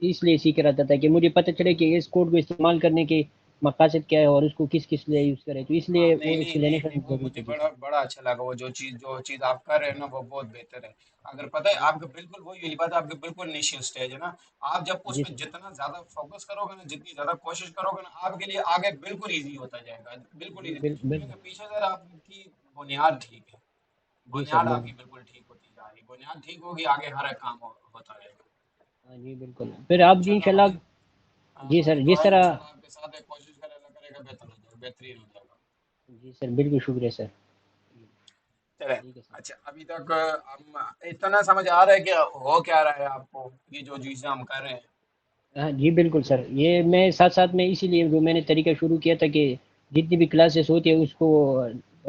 इसलिए सीख रहा था ताकि मुझे पता चले कि इस कोड को इस्तेमाल करने के मकसद क्या है और उसको किस किस लिए यूज़ करें, तो हाँ इसलिए नहीं वो नहीं नहीं नहीं एक्सप्लेनेशन वो ज़रूरी मुझे था। जी बड़ा सर। बड़ा अच्छा लगा, वो जो चीज़ आप कर रहे हैं ना वो बहुत बेहतर है। अगर पता है जी आपके बिल्कुल वही वाली बात है, आपके बिल्कुल इनिशियल स्टेज है ना, आप जब उस जी पर सर। जितना ज्यादा फोकस करोगे ना, जितनी ज्यादा कोशिश करोगे ना, आपके लिए आगे बिल्कुल इजी होता जाएगा, बिल्कुल जी इजी, बिल्कुल। क्योंकि पीछे सर आपकी बुनियाद ठीक है, जी सर बुनियाद आपकी बिल्कुल। बिल्कुल ठीक होती जा रही है, बुनियाद ठीक होगी आगे हर एक काम होता रहेगा। हाँ जी बिल्कुल, फिर तो आप जी इंशाल्लाह इंशाल्लाह। हमारी, जी हमारी सर दुआ जिस है तरह। इंशाल्लाह आपके साथ है, कोशिश करें अल्लाह करेगा बेहतर हो जाएगा, बेहतरीन हो जाएगा। जी सर बिल्कुल, शुक्रिया सर। चले, ठीक है सर। अच्छा अभी तक हम इतना समझ आ रहा है कि हो क्या रहा है आपको, ये जो चीज़ें हम कर रहे हैं? हाँ जी बिल्कुल सर, ये मैं साथ साथ में इसीलिए जो मैंने तरीका शुरू किया था कि जितनी भी क्लासेस होती है उसको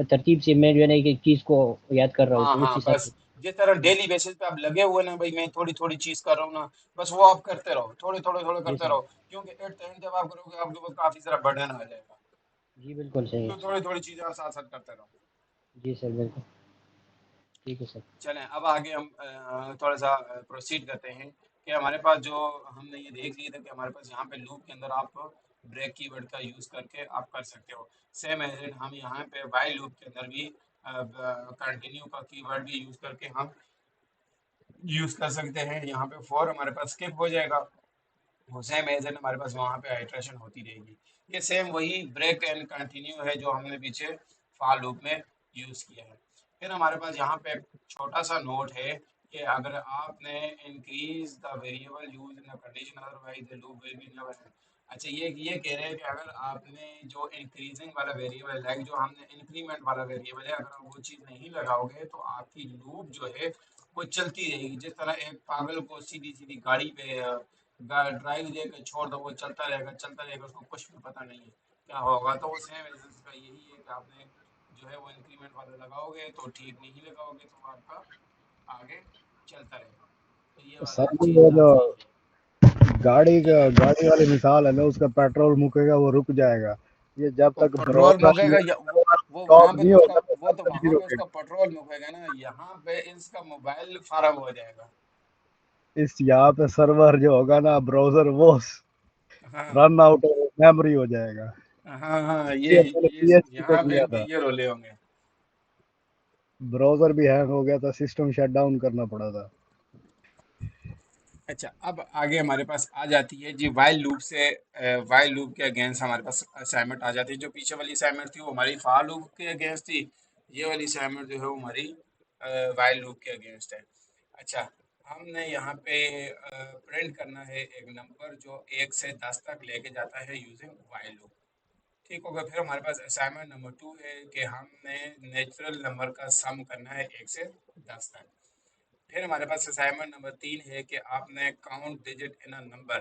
तरतीब से मैं जो है ना एक चीज़ को याद कर रहा हूँ, हाँ तो उस हाँ, हिसाब से। बस जिस तरह डेली बेसिस पे आप लगे हुए ना भाई, मैं थोड़ी थोड़ी चीज कर रहा हूँ ना, बस वो आप करते रहो, थोड़े थोड़े थोड़े जी करते सर। रहो, क्योंकि एट द एंड जब आप करोगे आपके ऊपर काफी सारा बर्डन आ जाएगा। जी बिल्कुल सही है तो सर। थोड़ी थोड़ी चीजें आप साथ साथ करते रहो। जी सर बिल्कुल। ठीक है सर। चलें अब आगे हम थोड़ा सा प्रोसीड करते हैं कि हमारे पास जो हमने ये देख लिया था कि हमारे पास यहाँ पे लूप के अंदर आप ब्रेक कीवर्ड का यूज़ करके आप कर सकते हो। सेम एज इट हम यहाँ पे वाइल लूप के अंदर भी कंटिन्यू का कीवर्ड भी यूज़ करके हम यूज़ कर सकते हैं। यहाँ पे फॉर हमारे पास स्किप हो जाएगा, वो सेम एज इट हमारे पास वहाँ पे आइट्रेशन होती रहेगी। ये सेम वही ब्रेक एंड कंटिन्यू है जो हमने पीछे फॉर लूप में यूज़ किया है। फिर हमारे पास यहाँ पे एक छोटा सा नोट है कि अगर आपने increase the variable use in the condition otherwise the loop will be never and. अच्छा, ये कह रहे हैं कि अगर आपने जो इंक्रीजिंग वाला वेरिएबल है, जो हमने इंक्रीमेंट वाला वेरिएबल है, अगर आप वो चीज़ नहीं लगाओगे तो आपकी लूप जो है वो चलती रहेगी। जिस तरह एक पागल को सीधी सीधी गाड़ी पे ड्राइव देकर छोड़ दो, वो चलता रहेगा, उसको कुछ भी पता नहीं है क्या होगा। तो वो सेम एसेंस का यही है कि आपने जो है वो इंक्रीमेंट वाला लगाओगे तो ठीक, नहीं लगाओगे तो आपका आगे चलता रहेगा। तो ये वाला सर चीज़ वो ध्यान जो रखिए। जी जी। गाड़ी वाली मिसाल है ना, उसका पेट्रोल मुकेगा वो रुक जाएगा। ये जब वो तक पेट्रोल ब्राउज़र मुकेगा या वो वहां स्टॉप पे नहीं तो उसका, होगा तो वो तब तो तक नहीं वहां पे रुकेगा। उसका पेट्रोल मुकेगा ना, यहाँ पे इसका मोबाइल खराब हो जाएगा। इस यहाँ पे सर्वर जो होगा ना, ब्राउज़र वो हाँ रन आउट मेमोरी हो जाएगा। हाँ हाँ, ये मैंने ये पीएचपी पे यहाँ पे किया इनके था। ये रोले होंगे। ब्राउज़र भी हैंग हो गया था, सिस्टम शट डाउन करना पड़ा था। अच्छा, अब आगे हमारे पास आ जाती है जी वाइल लूप से, वाइल लूप के अगेंस्ट हमारे पास असाइनमेंट आ जाती है। जो पीछे वाली असाइनमेंट थी वो हमारी फॉर लूप के अगेंस्ट थी, ये वाली असाइनमेंट जो है वो हमारी वाइल लूप के अगेंस्ट है। अच्छा, हमने यहाँ पे प्रिंट करना है एक नंबर जो 1 से 10 तक लेके जाता है यूजिंग वाइल लूप। ठीक होगा। फिर हमारे पास असाइनमेंट नंबर 2 है कि हमने नेचुरल नंबर का सम करना है 1 से 10 तक। फिर हमारे पास असाइनमेंट नंबर 3 है कि आपने count digit in a number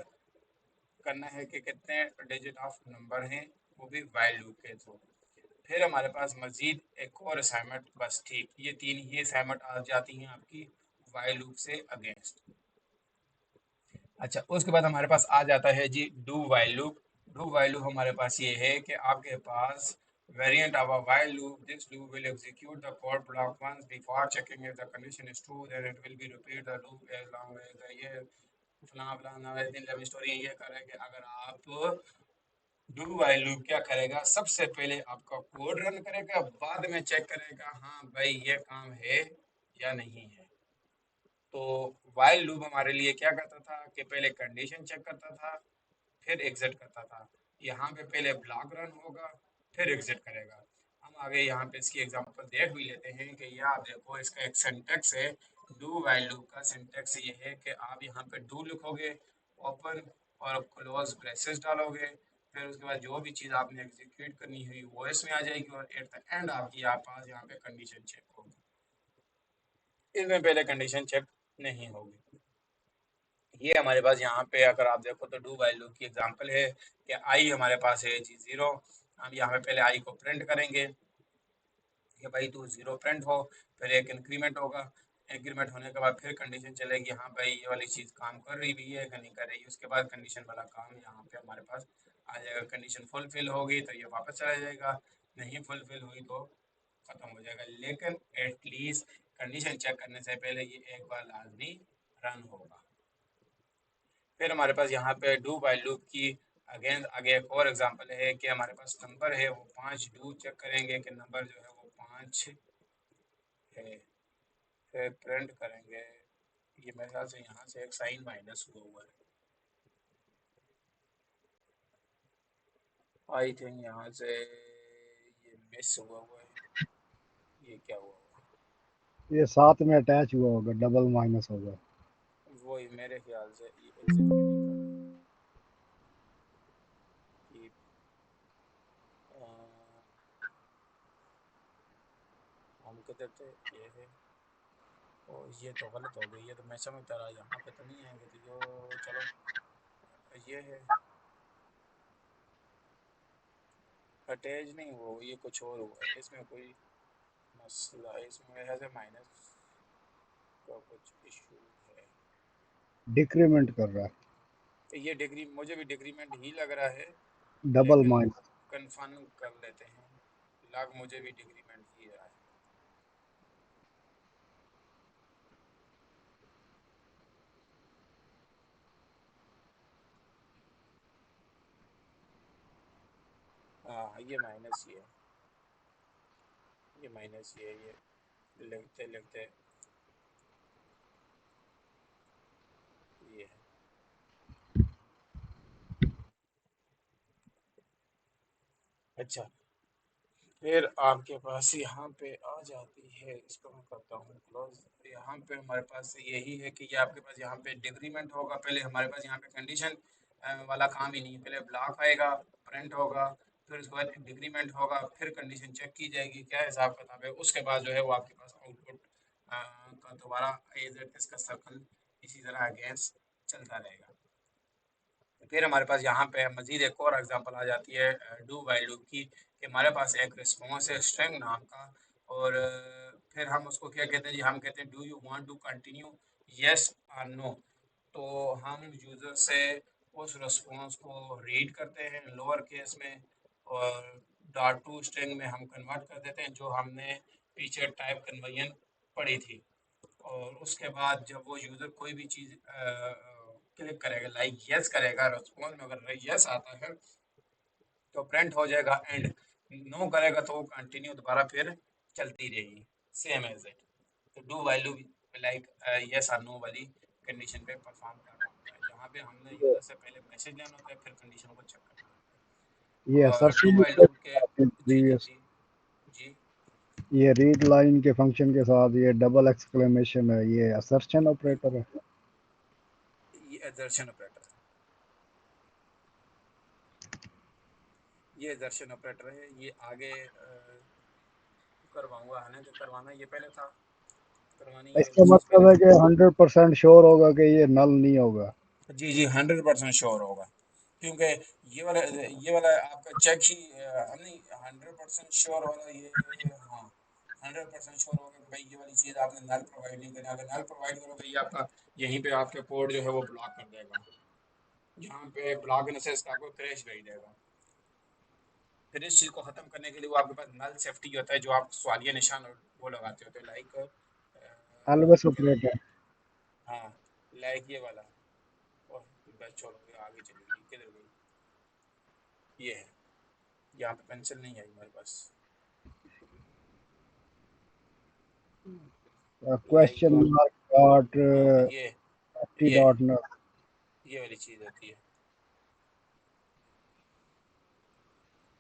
करना है कि कितने डिजिट ऑफ नंबर हैं, वो भी वाइल लूप के थ्रू। फिर हमारे पास मजीद एक और असाइनमेंट, बस ठीक ये तीन ही असाइनमेंट आ जाती हैं आपकी वाइल लूप से अगेंस्ट। अच्छा, उसके बाद हमारे पास आ जाता है जी do while loop. Do while loop हमारे पास ये है कि आपके पास variant of a while loop, this loop will execute the code block once before checking if the condition is true, then it will be repeat the loop as long as the ये फलाना फलाना वैसे love story ये कर रहा है कि अगर आप डू वाइल लूप क्या करेगा, सबसे पहले आपका कोड रन करेगा, बाद में चेक करेगा हाँ भाई ये काम है या नहीं है। तो वाइल लूप हमारे लिए क्या करता था कि पहले कंडीशन चेक करता था, फिर एग्जिट करता था। यहाँ पे पहले ब्लॉक रन होगा, फिर एग्जिट करेगा। हम आगे यहाँ पे इसकी एग्जांपल देख भी लेते हैं कि यह आप देखो इसका एक सिंटेक्स है। डू वाइल लूप का सिंटेक्स ये है कि आप यहाँ पे डू लिखोगे, ओपन और क्लोज ब्रेसेस डालोगे, फिर उसके बाद जो भी चीज़ आपने एग्जीक्यूट करनी हुई वो इसमें आ जाएगी, और एट द एंड आपकी आप पास यहाँ पे कंडीशन चेक होगी। इसमें पहले कंडीशन चेक नहीं होगी। ये हमारे पास यहाँ पे अगर आप देखो तो डू वाइल लूप की एग्जांपल है कि आई हमारे पास है जी 0। हम यहाँ पे पहले आई को प्रिंट करेंगे कि भाई तू 0 प्रिंट हो, फिर एक इंक्रीमेंट होगा, इंक्रीमेंट होने के बाद फिर कंडीशन चलेगी हाँ भाई ये वाली चीज़ काम कर रही भी है कि नहीं कर रही है। उसके बाद कंडीशन वाला काम यहाँ पे हमारे पास आ जाएगा। कंडीशन फुलफिल होगी तो ये वापस चला जाएगा, नहीं फुलफिल हुई तो ख़त्म हो जाएगा। लेकिन एटलीस्ट कंडीशन चेक करने से पहले ये एक बार लाजमी रन होगा। फिर हमारे पास यहाँ पे डू वाइल लूप की अगेन आगे एक और एग्जांपल है कि हमारे पास नंबर है वो 5, डू चेक करेंगे कि नंबर जो है वो 5 है, फिर प्रिंट करेंगे। ये मेरे ख्याल से यहाँ से एक साइन माइनस हुआ हुआ है, आई थिंक यहाँ से ये मिस हुआ हुआ है। ये क्या हुआ हुआ ये साथ में अटैच हुआ होगा, डबल माइनस होगा। है, वही मेरे ख्याल से ये एग्जिट क्यों नहीं कर रहा कि हम किधर थे, ये है। और ये तो गलत हो गई, ये तो मैं समझता रहा यहाँ पे तो नहीं आएंगे, तो यो चलो ये है अटैच नहीं, वो ये कुछ और हुआ है इसमें, कोई मसला है इसमें, मेरे से माइनस का कुछ इशू है। डिक्रीमेंट कर रहा है, ये डिग्री मुझे भी डिक्रीमेंट ही लग रहा है, डबल लेकिन माइनस। कंफर्म कर लेते हैं। लग मुझे भी डिक्रीमेंट ही रहा है। हाँ ये माइनस ही है, ये माइनस ही है, ये लिखते लिखते ये है। अच्छा, फिर आपके पास यहाँ पे आ जाती है, इसको मैं करता हूँ क्लोज। यहाँ पे हमारे पास यही है कि ये आपके पास यहाँ पे डिक्रीमेंट होगा। पहले हमारे पास यहाँ पे कंडीशन वाला काम ही नहीं है, पहले ब्लॉक आएगा, प्रिंट होगा, फिर उसके बाद डिक्रीमेंट होगा, फिर कंडीशन चेक की जाएगी क्या हिसाब किताब है, उसके बाद जो है वो आपके पास आउटपुट का दोबारा एज इट इसका सर्कल इसी तरह अगेंस्ट चलता रहेगा। फिर हमारे पास यहाँ पे मजीद एक और एग्जांपल आ जाती है डू वाइल लूप की, कि हमारे पास एक रिस्पॉन्स है स्ट्रिंग नाम का, और फिर हम उसको क्या कहते हैं जी, हम कहते हैं do you want to continue, yes और नो। तो हम यूज़र से उस रिस्पॉन्स को रीड करते हैं लोअर केस में, और डॉट टू स्ट्रिंग में हम कन्वर्ट कर देते हैं, जो हमने पीछे टाइप कन्वर्जन पढ़ी थी। और उसके बाद जब वो यूज़र कोई भी चीज़ क्लिक करेगा, लाइक यस करेगा, रिस्पॉन्स में अगर यस आता है तो प्रिंट हो जाएगा एंड, नो करेगा तो वो कंटिन्यू दोबारा फिर चलती रहेगी, सेम एज इट। तो डू वैल्यू लाइक यस और नो वाली कंडीशन पे परफॉर्म कर रहा होता है, जहाँ पे हमने यूज़र से पहले मैसेज लेना होता है, फिर कंडीशन को चेक करना ये होता है। और डू असर्शन वाइल लूप के जी जी प्रीवियस, जी जी, ये रीड लाइन के फंक्शन के साथ ये डबल एक्सक्लेमेशन है, ये असर्शन ऑपरेटर है। ये एजर्शन ऑपरेटर है, ये एजर्शन ऑपरेटर है। ये आगे करवाऊंगा, हालांकि करवाना ये पहले था, करवानी ये वाली इसका चीज़ मतलब पहले है थी। कि 100% श्योर होगा कि ये नल नहीं होगा। जी जी 100% श्योर होगा, क्योंकि ये वाला आपका चेक ही नहीं 100% श्योर वाला ये, हाँ 100% श्योर होगा कि भाई ये वाली चीज़ आपने नल प्रोवाइड नहीं करना। अगर नल प्रोवाइड करोगे, ये आपका यहीं पे आपके कोड जो है वो ब्लॉक कर देगा, यहाँ पे ब्लॉक इन सेंस आपको क्रैश भेज देगा। फिर इस चीज़ को ख़त्म करने के लिए वो आपके पास नल सेफ्टी होता है, जो आप सवालिया निशान और वो लगाते होते हैं, लाइक एल्वेस ये वाला, ऑपरेटर। हाँ लाइक ये वाला। ओह बस छोड़ो, ये आगे चली गई, किधर गई, ये है, यहाँ पे पेंसिल नहीं आई हमारे पास, लाइक क्वेश्चन मार्क डॉट हाँ टी ये डॉट नल। ये वाली चीज़ होती है।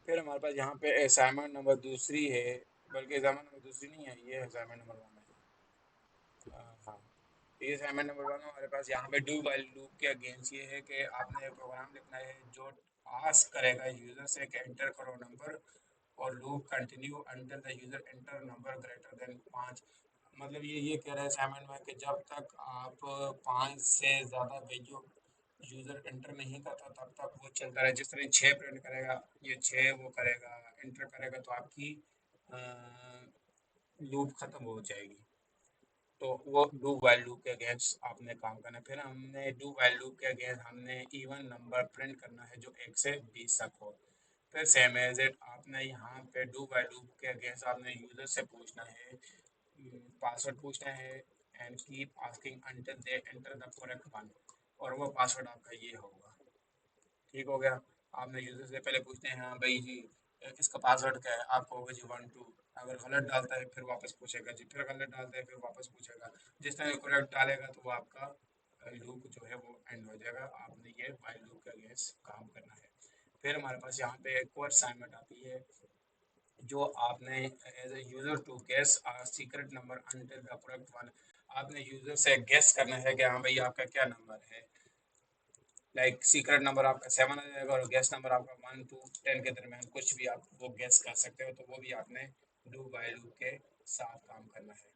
फिर हमारे पास यहाँ पे असाइनमेंट नंबर दूसरी है, बल्कि असाइनमेंट नंबर दूसरी नहीं है, ये असाइनमेंट नंबर 1 है। हाँ, ये असाइनमेंट नंबर 1 हमारे पास यहाँ पे डू वाइल लूप के अगेंस्ट ये है कि आपने एक प्रोग्राम लिखना है जो आस्क करेगा यूज़र से कि एंटर करो नंबर, और loop continue until the user enter number greater than 5। मतलब ये कह रहा है असाइनमेंट में कि जब तक आप 5 से ज़्यादा वैल्यू यूज़र एंटर नहीं करता, तब तक वो चलता रहे। जिस तरह 6 प्रिंट करेगा, ये 6 वो करेगा, एंटर करेगा, तो आपकी लूप ख़त्म हो जाएगी। तो वो डू वाइल लूप के अगेंस्ट आपने काम करना है। फिर हमने डू वाइल लूप के अगेंस्ट हमने इवन नंबर प्रिंट करना है जो 1 से 20 तक हो। फिर सेम एज इट आपने यहाँ पे डू वाइल लूप के अगेंस्ट आपने यूज़र से पूछना है, पासवर्ड पूछना है, and keep asking until they enter the correct one, और वो पासवर्ड आपका ये होगा। ठीक हो गया। आपने यूज़र से पहले पूछते हैं, हाँ भाई जी इसका पासवर्ड क्या है, आपको होगा जी 1 2। अगर गलत डालता है फिर वापस पूछेगा जी, फिर गलत डालता है फिर वापस पूछेगा। जिस तरह करेक्ट डालेगा तो वो आपका लूप जो है वो एंड हो जाएगा। आपने ये वाइल लूप के अगेंस्ट काम करना है। फिर हमारे पास यहाँ पे एक और असाइनमेंट आती है, जो आपने as a user to guess secret number until the correct one. आपने यूज़र से गेस करना है कि हाँ भाई आपका क्या नंबर है, लाइक सीक्रेट नंबर आपका 7 आ जाएगा, और गेस नंबर आपका 1 to 10 के दरमियान कुछ भी आप वो गेस कर सकते हो। तो वो भी आपने डू बाय लूप के साथ काम करना है।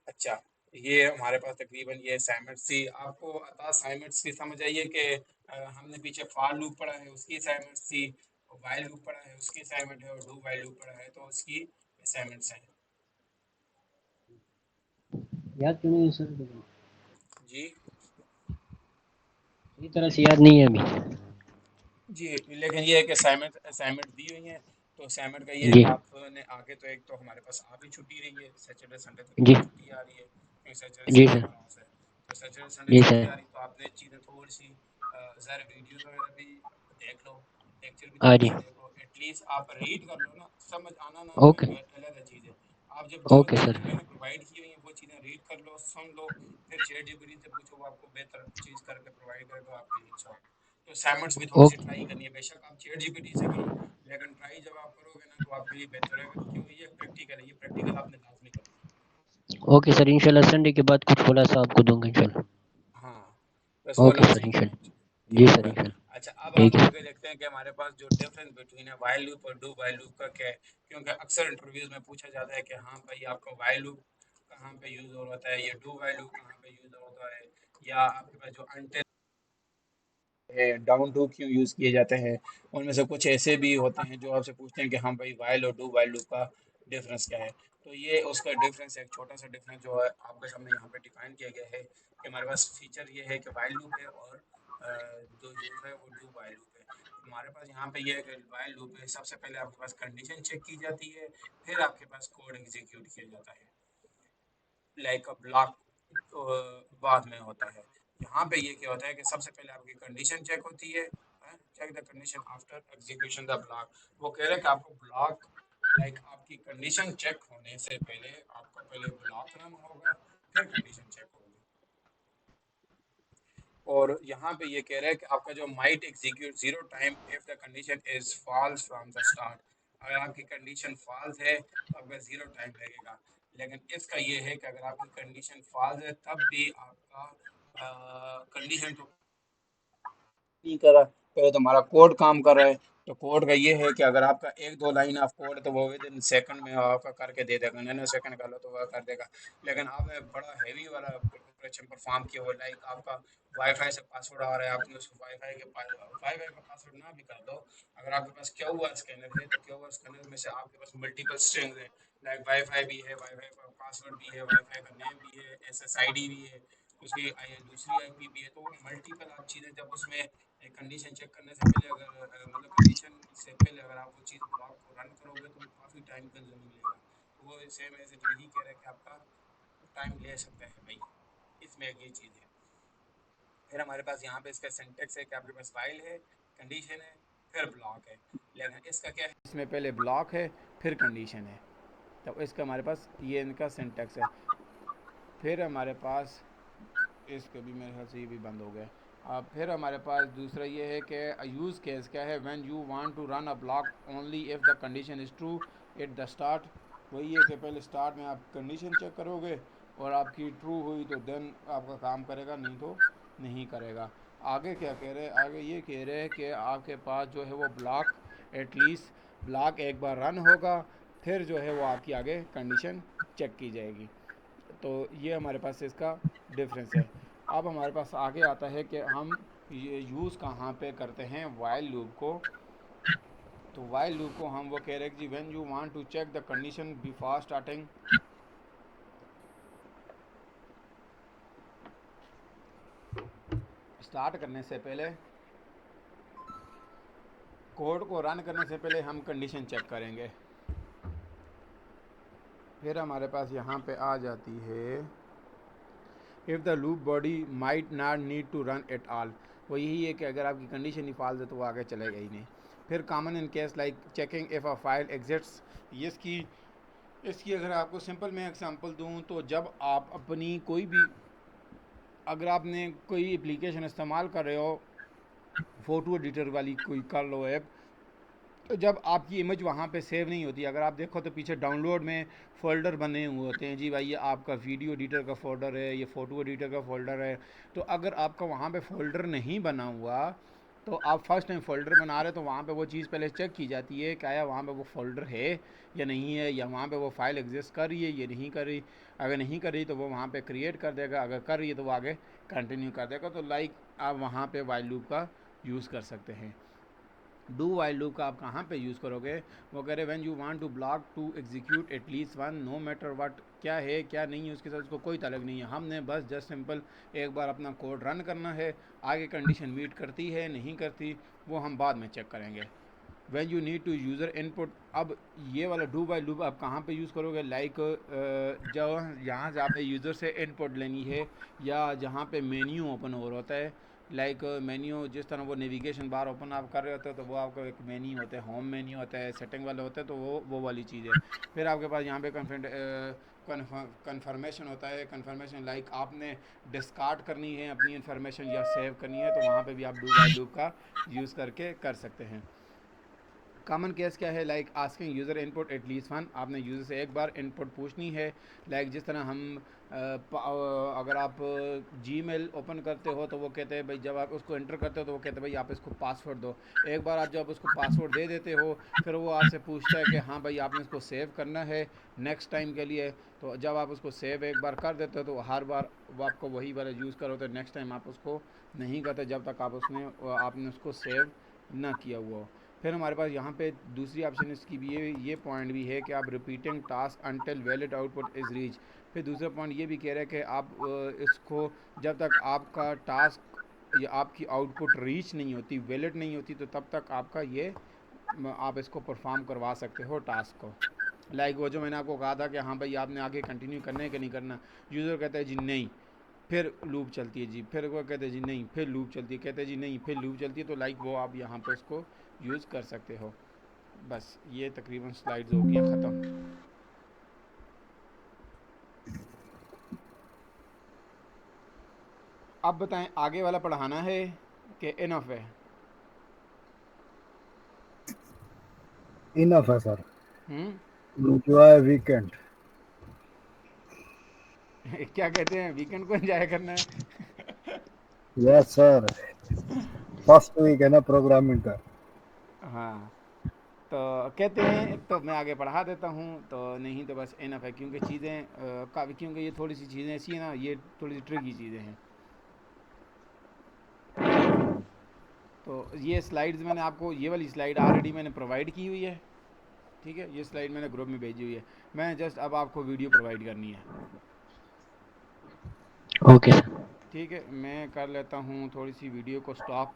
अच्छा, ये हमारे पास तकरीबन ये असाइनमेंट्स थी। आपको असाइनमेंट्स की समझ आई है कि हमने पीछे फॉर लूप पढ़ा है उसकी असाइनमेंट्स थी, और वाइल लूप पढ़ा है उसकी असाइनमेंट है, और डू वाइल लूप पढ़ा है तो उसकी असाइनमेंट्स हैं। याद क्यों नहीं है सर? जी पूरी तरह से याद नहीं है अभी। जी, लेकिन ये है कि असाइनमेंट असाइनमेंट दी हुई हैं। तो असाइनमेंट का ये है जी कि आपने आगे तो एक तो हमारे पास आ भी छुट्टी रही है, सैटरडे संडे तो जी छुट्टी आ रही है क्योंकि सैटरडे जी संडे सर। हमारा ऑफ है। तो सैटरडे संडे जी छुट्टी सर। आ रही तो आपने चीज़ें थोड़ी सी ज़रा वीडियोस वगैरह भी देख लो, लेक्चर भी हाँ थोड़े जी। से देखो, एटलीस्ट आप रीड कर लो ना। समझ आना ना आना ओके। अलग चीज़ है। आप जब जो ओके सर। चीज़ें मैंने प्रोवाइड की हुई हैं वो चीज़ें रीड कर लो, सुन लो, फिर चैट जीपीटी से पूछो, वो आपको बेहतर चीज़ करके प्रोवाइड करेगा, आपके लिए अच्छा होगा। तो असाइनमेंट्स भी थोड़ी सी ओके। ट्राई करनी है, बेशक आप चैट जीपीटी से करो, लेकिन ट्राई जब आप करोगे ना तो आपके लिए बेहतर रहेगा, क्योंकि ये प्रैक्टिकल है, ये प्रैक्टिकल आपने लाजमी करना है। ओके सर, इंशाल्लाह संडे के बाद कुछ खुलासा आपको दूंगा इंशाल्लाह। हाँ, बस वो ओके लास्ट सर चीज़ है। इंशाल्लाह। जी ठीक है सर भाई। इंशाल्लाह। अच्छा, अब ठीक आप है। आगे देखते हैं कि हमारे पास जो डिफरेंस बिटवीन है वाइल लूप और डू वाइल लूप का क्या है। क्योंकि अक्सर इंटरव्यूज में पूछा जाता है कि हाँ भाई आपका वाइल लूप कहाँ पे यूज़ होता है, या डू वाइल लूप कहाँ पे यूज़ होता है, या आपके पास जो अनटिल है डाउन टू क्यों यूज़ किए जाते हैं। उनमें से कुछ ऐसे भी होते हैं जो आपसे पूछते हैं कि हाँ भाई वाइल और डू वाइल लूप का डिफरेंस क्या है। तो ये उसका डिफरेंस है, एक छोटा सा डिफरेंस जो है आपके सामने यहाँ पे डिफाइन किया गया है कि हमारे पास फीचर ये है कि वाइल लूप है, और जो यूज़ है वो डू वाइल लूप है। तो हमारे पास यहाँ पे ये है कि वाइल लूप में सबसे पहले आपके पास कंडीशन चेक की जाती है, फिर आपके पास कोड एग्जीक्यूट किया जाता है, लाइक अ ब्लॉक बाद में होता है। यहाँ पे ये क्या होता है कि सबसे पहले आपकी कंडीशन चेक होती है, check the condition after execution the block. वो कह रहे हैं कि आपको ब्लॉक, लाइक आपकी कंडीशन चेक होने से पहले आपका पहले ब्लॉक रन होगा, फिर कंडीशन चेक होगी। और यहाँ पे ये कह रहा है कि आपका जो might execute zero time if the condition is falls from the start. अगर आपकी कंडीशन फॉल्स है तो आपका जीरो टाइम लगेगा। लेकिन इसका ये है कि अगर आपकी कंडीशन फॉल्स है तब भी आपका कंडीशन तो नहीं करा, पहले तो हमारा कोड काम कर रहा है। तो कोड का ये है कि अगर आपका एक दो लाइन ऑफ कोड है तो वो विद इन सेकंड में आपका करके दे देगा, नैनो सेकंड कर लो तो वह कर देगा। लेकिन आपने बड़ा हैवी वाला ऑपरेशन परफॉर्म किया हुआ, लाइक आपका वाईफाई से पासवर्ड आ रहा है, आपने उसको वाईफाई का पासवर्ड ना भी कर दो, अगर आपके पास क्यू आर स्कैनर है तो क्यू आर स्कैनर में से आपके पास मल्टीपल स्ट्रिंग्स है, लाइक वाईफाई भी है, वाईफाई का पासवर्ड भी है, वाईफाई का नेम भी है, एसएसआईडी भी है, उसकी दूसरी आईपी भी है। तो वो मल्टीपल आप चीज़ें जब उसमें कंडीशन चेक करने से पहले अगर मतलब कंडीशन से पहले अगर आप वो चीज़ ब्लॉक को रन करोगे तो वो काफ़ी टाइम कंज्यूमिंग लेगा। तो वो सेम एज इट यही कह रहा है कि आपका टाइम ले सकता है भाई, इसमें एक ये चीज़ है। फिर हमारे पास यहाँ पे इसका सिंटेक्स है कि आपके पास फाइल है, कंडीशन है, फिर ब्लॉक है। लेकिन इसका क्या है, इसमें पहले ब्लॉक है फिर कंडीशन है। तो इसका हमारे पास ये इनका सिंटेक्स है। फिर हमारे पास इसके भी मेरे ख्याल से ये भी बंद हो गया। अब फिर हमारे पास दूसरा ये है कि यूज़ केस क्या है, when you want to run a block only if the condition is true at the start. वही है कि पहले स्टार्ट में आप कंडीशन चेक करोगे और आपकी ट्रू हुई तो देन आपका काम करेगा, नहीं तो नहीं करेगा। आगे क्या कह रहे हैं, आगे ये कह रहे हैं कि आपके पास जो है वो ब्लॉक एटलीस्ट ब्लॉक एक बार रन होगा, फिर जो है वो आपकी आगे कंडीशन चेक की जाएगी। तो ये हमारे पास इसका डिफरेंस है। अब हमारे पास आगे आता है कि हम ये यूज़ कहाँ पे करते हैं वाइल लूप को। तो वाइल लूप को हम वो कह रहे हैं कि when you want to check the condition before starting, start करने से पहले, कोड को रन करने से पहले हम कंडीशन चेक करेंगे। फिर हमारे पास यहाँ पे आ जाती है if the loop body might not need to run at all. वो यही है कि अगर आपकी कंडीशन ही फॉल्स है तो वो आगे चलेगा ही नहीं। फिर common in case like checking if a file exits. ये इसकी अगर आपको सिंपल मैं एग्जांपल दूं तो जब आप अपनी कोई भी, अगर आपने कोई एप्लीकेशन इस्तेमाल कर रहे हो, फ़ोटो एडिटर वाली कोई कर लो ऐप, तो जब आपकी इमेज वहाँ पे सेव नहीं होती, अगर आप देखो तो पीछे डाउनलोड में फ़ोल्डर बने हुए होते हैं, जी भाई ये आपका वीडियो एडिटर का फ़ोल्डर है, ये फ़ोटो एडिटर का फ़ोल्डर है। तो अगर आपका वहाँ पे फ़ोल्डर नहीं बना हुआ तो आप फर्स्ट टाइम फ़ोल्डर बना रहे हो तो वहाँ पे वो चीज़ पहले चेक की जाती है क्या वहाँ पे वो फ़ोल्डर है या नहीं है, या वहाँ पे वो फाइल एग्जिस्ट कर रही है या नहीं कर रही। अगर नहीं कर रही तो वो वहाँ पे क्रिएट कर देगा, अगर कर रही है तो वो आगे कंटिन्यू कर देगा। तो लाइक आप वहाँ पे वाइल लूप का यूज़ कर सकते हैं। डू वाइल लूप का आप कहाँ पे यूज़ करोगे, वो कह रहे when you want to block to execute at least one no matter what, क्या है क्या नहीं है उसके साथ उसको कोई ताल्लुक नहीं है। हमने बस जस्ट सिंपल एक बार अपना कोड रन करना है, आगे कंडीशन मीट करती है नहीं करती वो हम बाद में चेक करेंगे। When you need to user input, अब ये वाला डू बाई लूप आप कहाँ पे यूज़ करोगे, लाइक जो यहाँ से आपने यूज़र से इनपुट लेनी है या जहाँ पे मेन्यू ओपन हो रहा होता है, लाइक मेन्यू जिस तरह वो नेविगेशन बार ओपन आप कर रहे होते हो तो वो आपका एक मेन्यू होता है, होम मेन्यू होता है, सेटिंग वाले होते हैं, तो वो वाली चीज़ है। फिर आपके पास यहाँ पे कन्फर्मेशन होता है, कन्फर्मेशन लाइक आपने डिस्कार्ड करनी है अपनी इन्फॉर्मेशन या सेव करनी है तो वहाँ पे भी आप डू बाई लूप का यूज़ करके कर सकते हैं। कॉमन केस क्या है, like asking user input at least one, आपने यूज़र से एक बार इनपुट पूछनी है। लाइक जिस तरह हम अगर आप जीमेल ओपन करते हो तो वो कहते हैं भाई, जब आप उसको एंटर करते हो तो वो कहते हैं भाई आप इसको पासवर्ड दो। एक बार आप जब उसको पासवर्ड दे देते हो फिर वो आपसे पूछता है कि हाँ भाई आपने इसको सेव करना है नेक्स्ट टाइम के लिए। तो जब आप उसको सेव एक बार कर देते हो तो हर बार वो आपको वही वाला यूज़ करो, तो नेक्स्ट टाइम आप उसको नहीं करते जब तक आपने उसको सेव ना किया हुआ हो। फिर हमारे पास यहाँ पे दूसरी ऑप्शन इसकी भी ये पॉइंट भी है कि आप repeating task until valid output is reach. फिर दूसरा पॉइंट ये भी कह रहे हैं कि आप इसको जब तक आपका टास्क या आपकी आउटपुट रीच नहीं होती, वैलिड नहीं होती, तो तब तक आपका ये आप इसको परफॉर्म करवा सकते हो टास्क को। लाइक वो जो मैंने आपको कहा था कि हाँ भाई आपने आगे कंटिन्यू करना है कि नहीं करना, यूज़र कहता है जी नहीं, फिर लूप चलती है जी, फिर वो कहते हैं जी नहीं, फिर लूप चलती है, कहते हैं जी नहीं, फिर लूप चलती है, तो लाइक वो आप यहाँ पे उसको यूज़ कर सकते हो। बस ये तकरीबन स्लाइड्स हो गई ख़त्म। अब बताएं आगे वाला पढ़ाना है कि इनफ है। इनफ है सर, हम्म एंजॉय वीकेंड। क्या कहते हैं, वीकेंड को एंजॉय करना है। यस सर, फर्स्ट वीक है ना प्रोग्रामिंग का। हाँ, तो कहते हैं तो मैं आगे पढ़ा देता हूँ, तो नहीं तो बस इनफ है, क्योंकि चीज़ें काफ़ी, क्योंकि ये थोड़ी सी चीज़ें ऐसी हैं ना, ये थोड़ी सी ट्रिकी चीज़ें हैं। तो ये स्लाइड्स मैंने आपको, ये वाली स्लाइड ऑलरेडी मैंने प्रोवाइड की हुई है, ठीक है, ये स्लाइड मैंने ग्रुप में भेजी हुई है। मैं जस्ट अब आपको वीडियो प्रोवाइड करनी है। Okay sir. ठीक है, मैं कर लेता हूँ थोड़ी सी वीडियो को स्टॉप।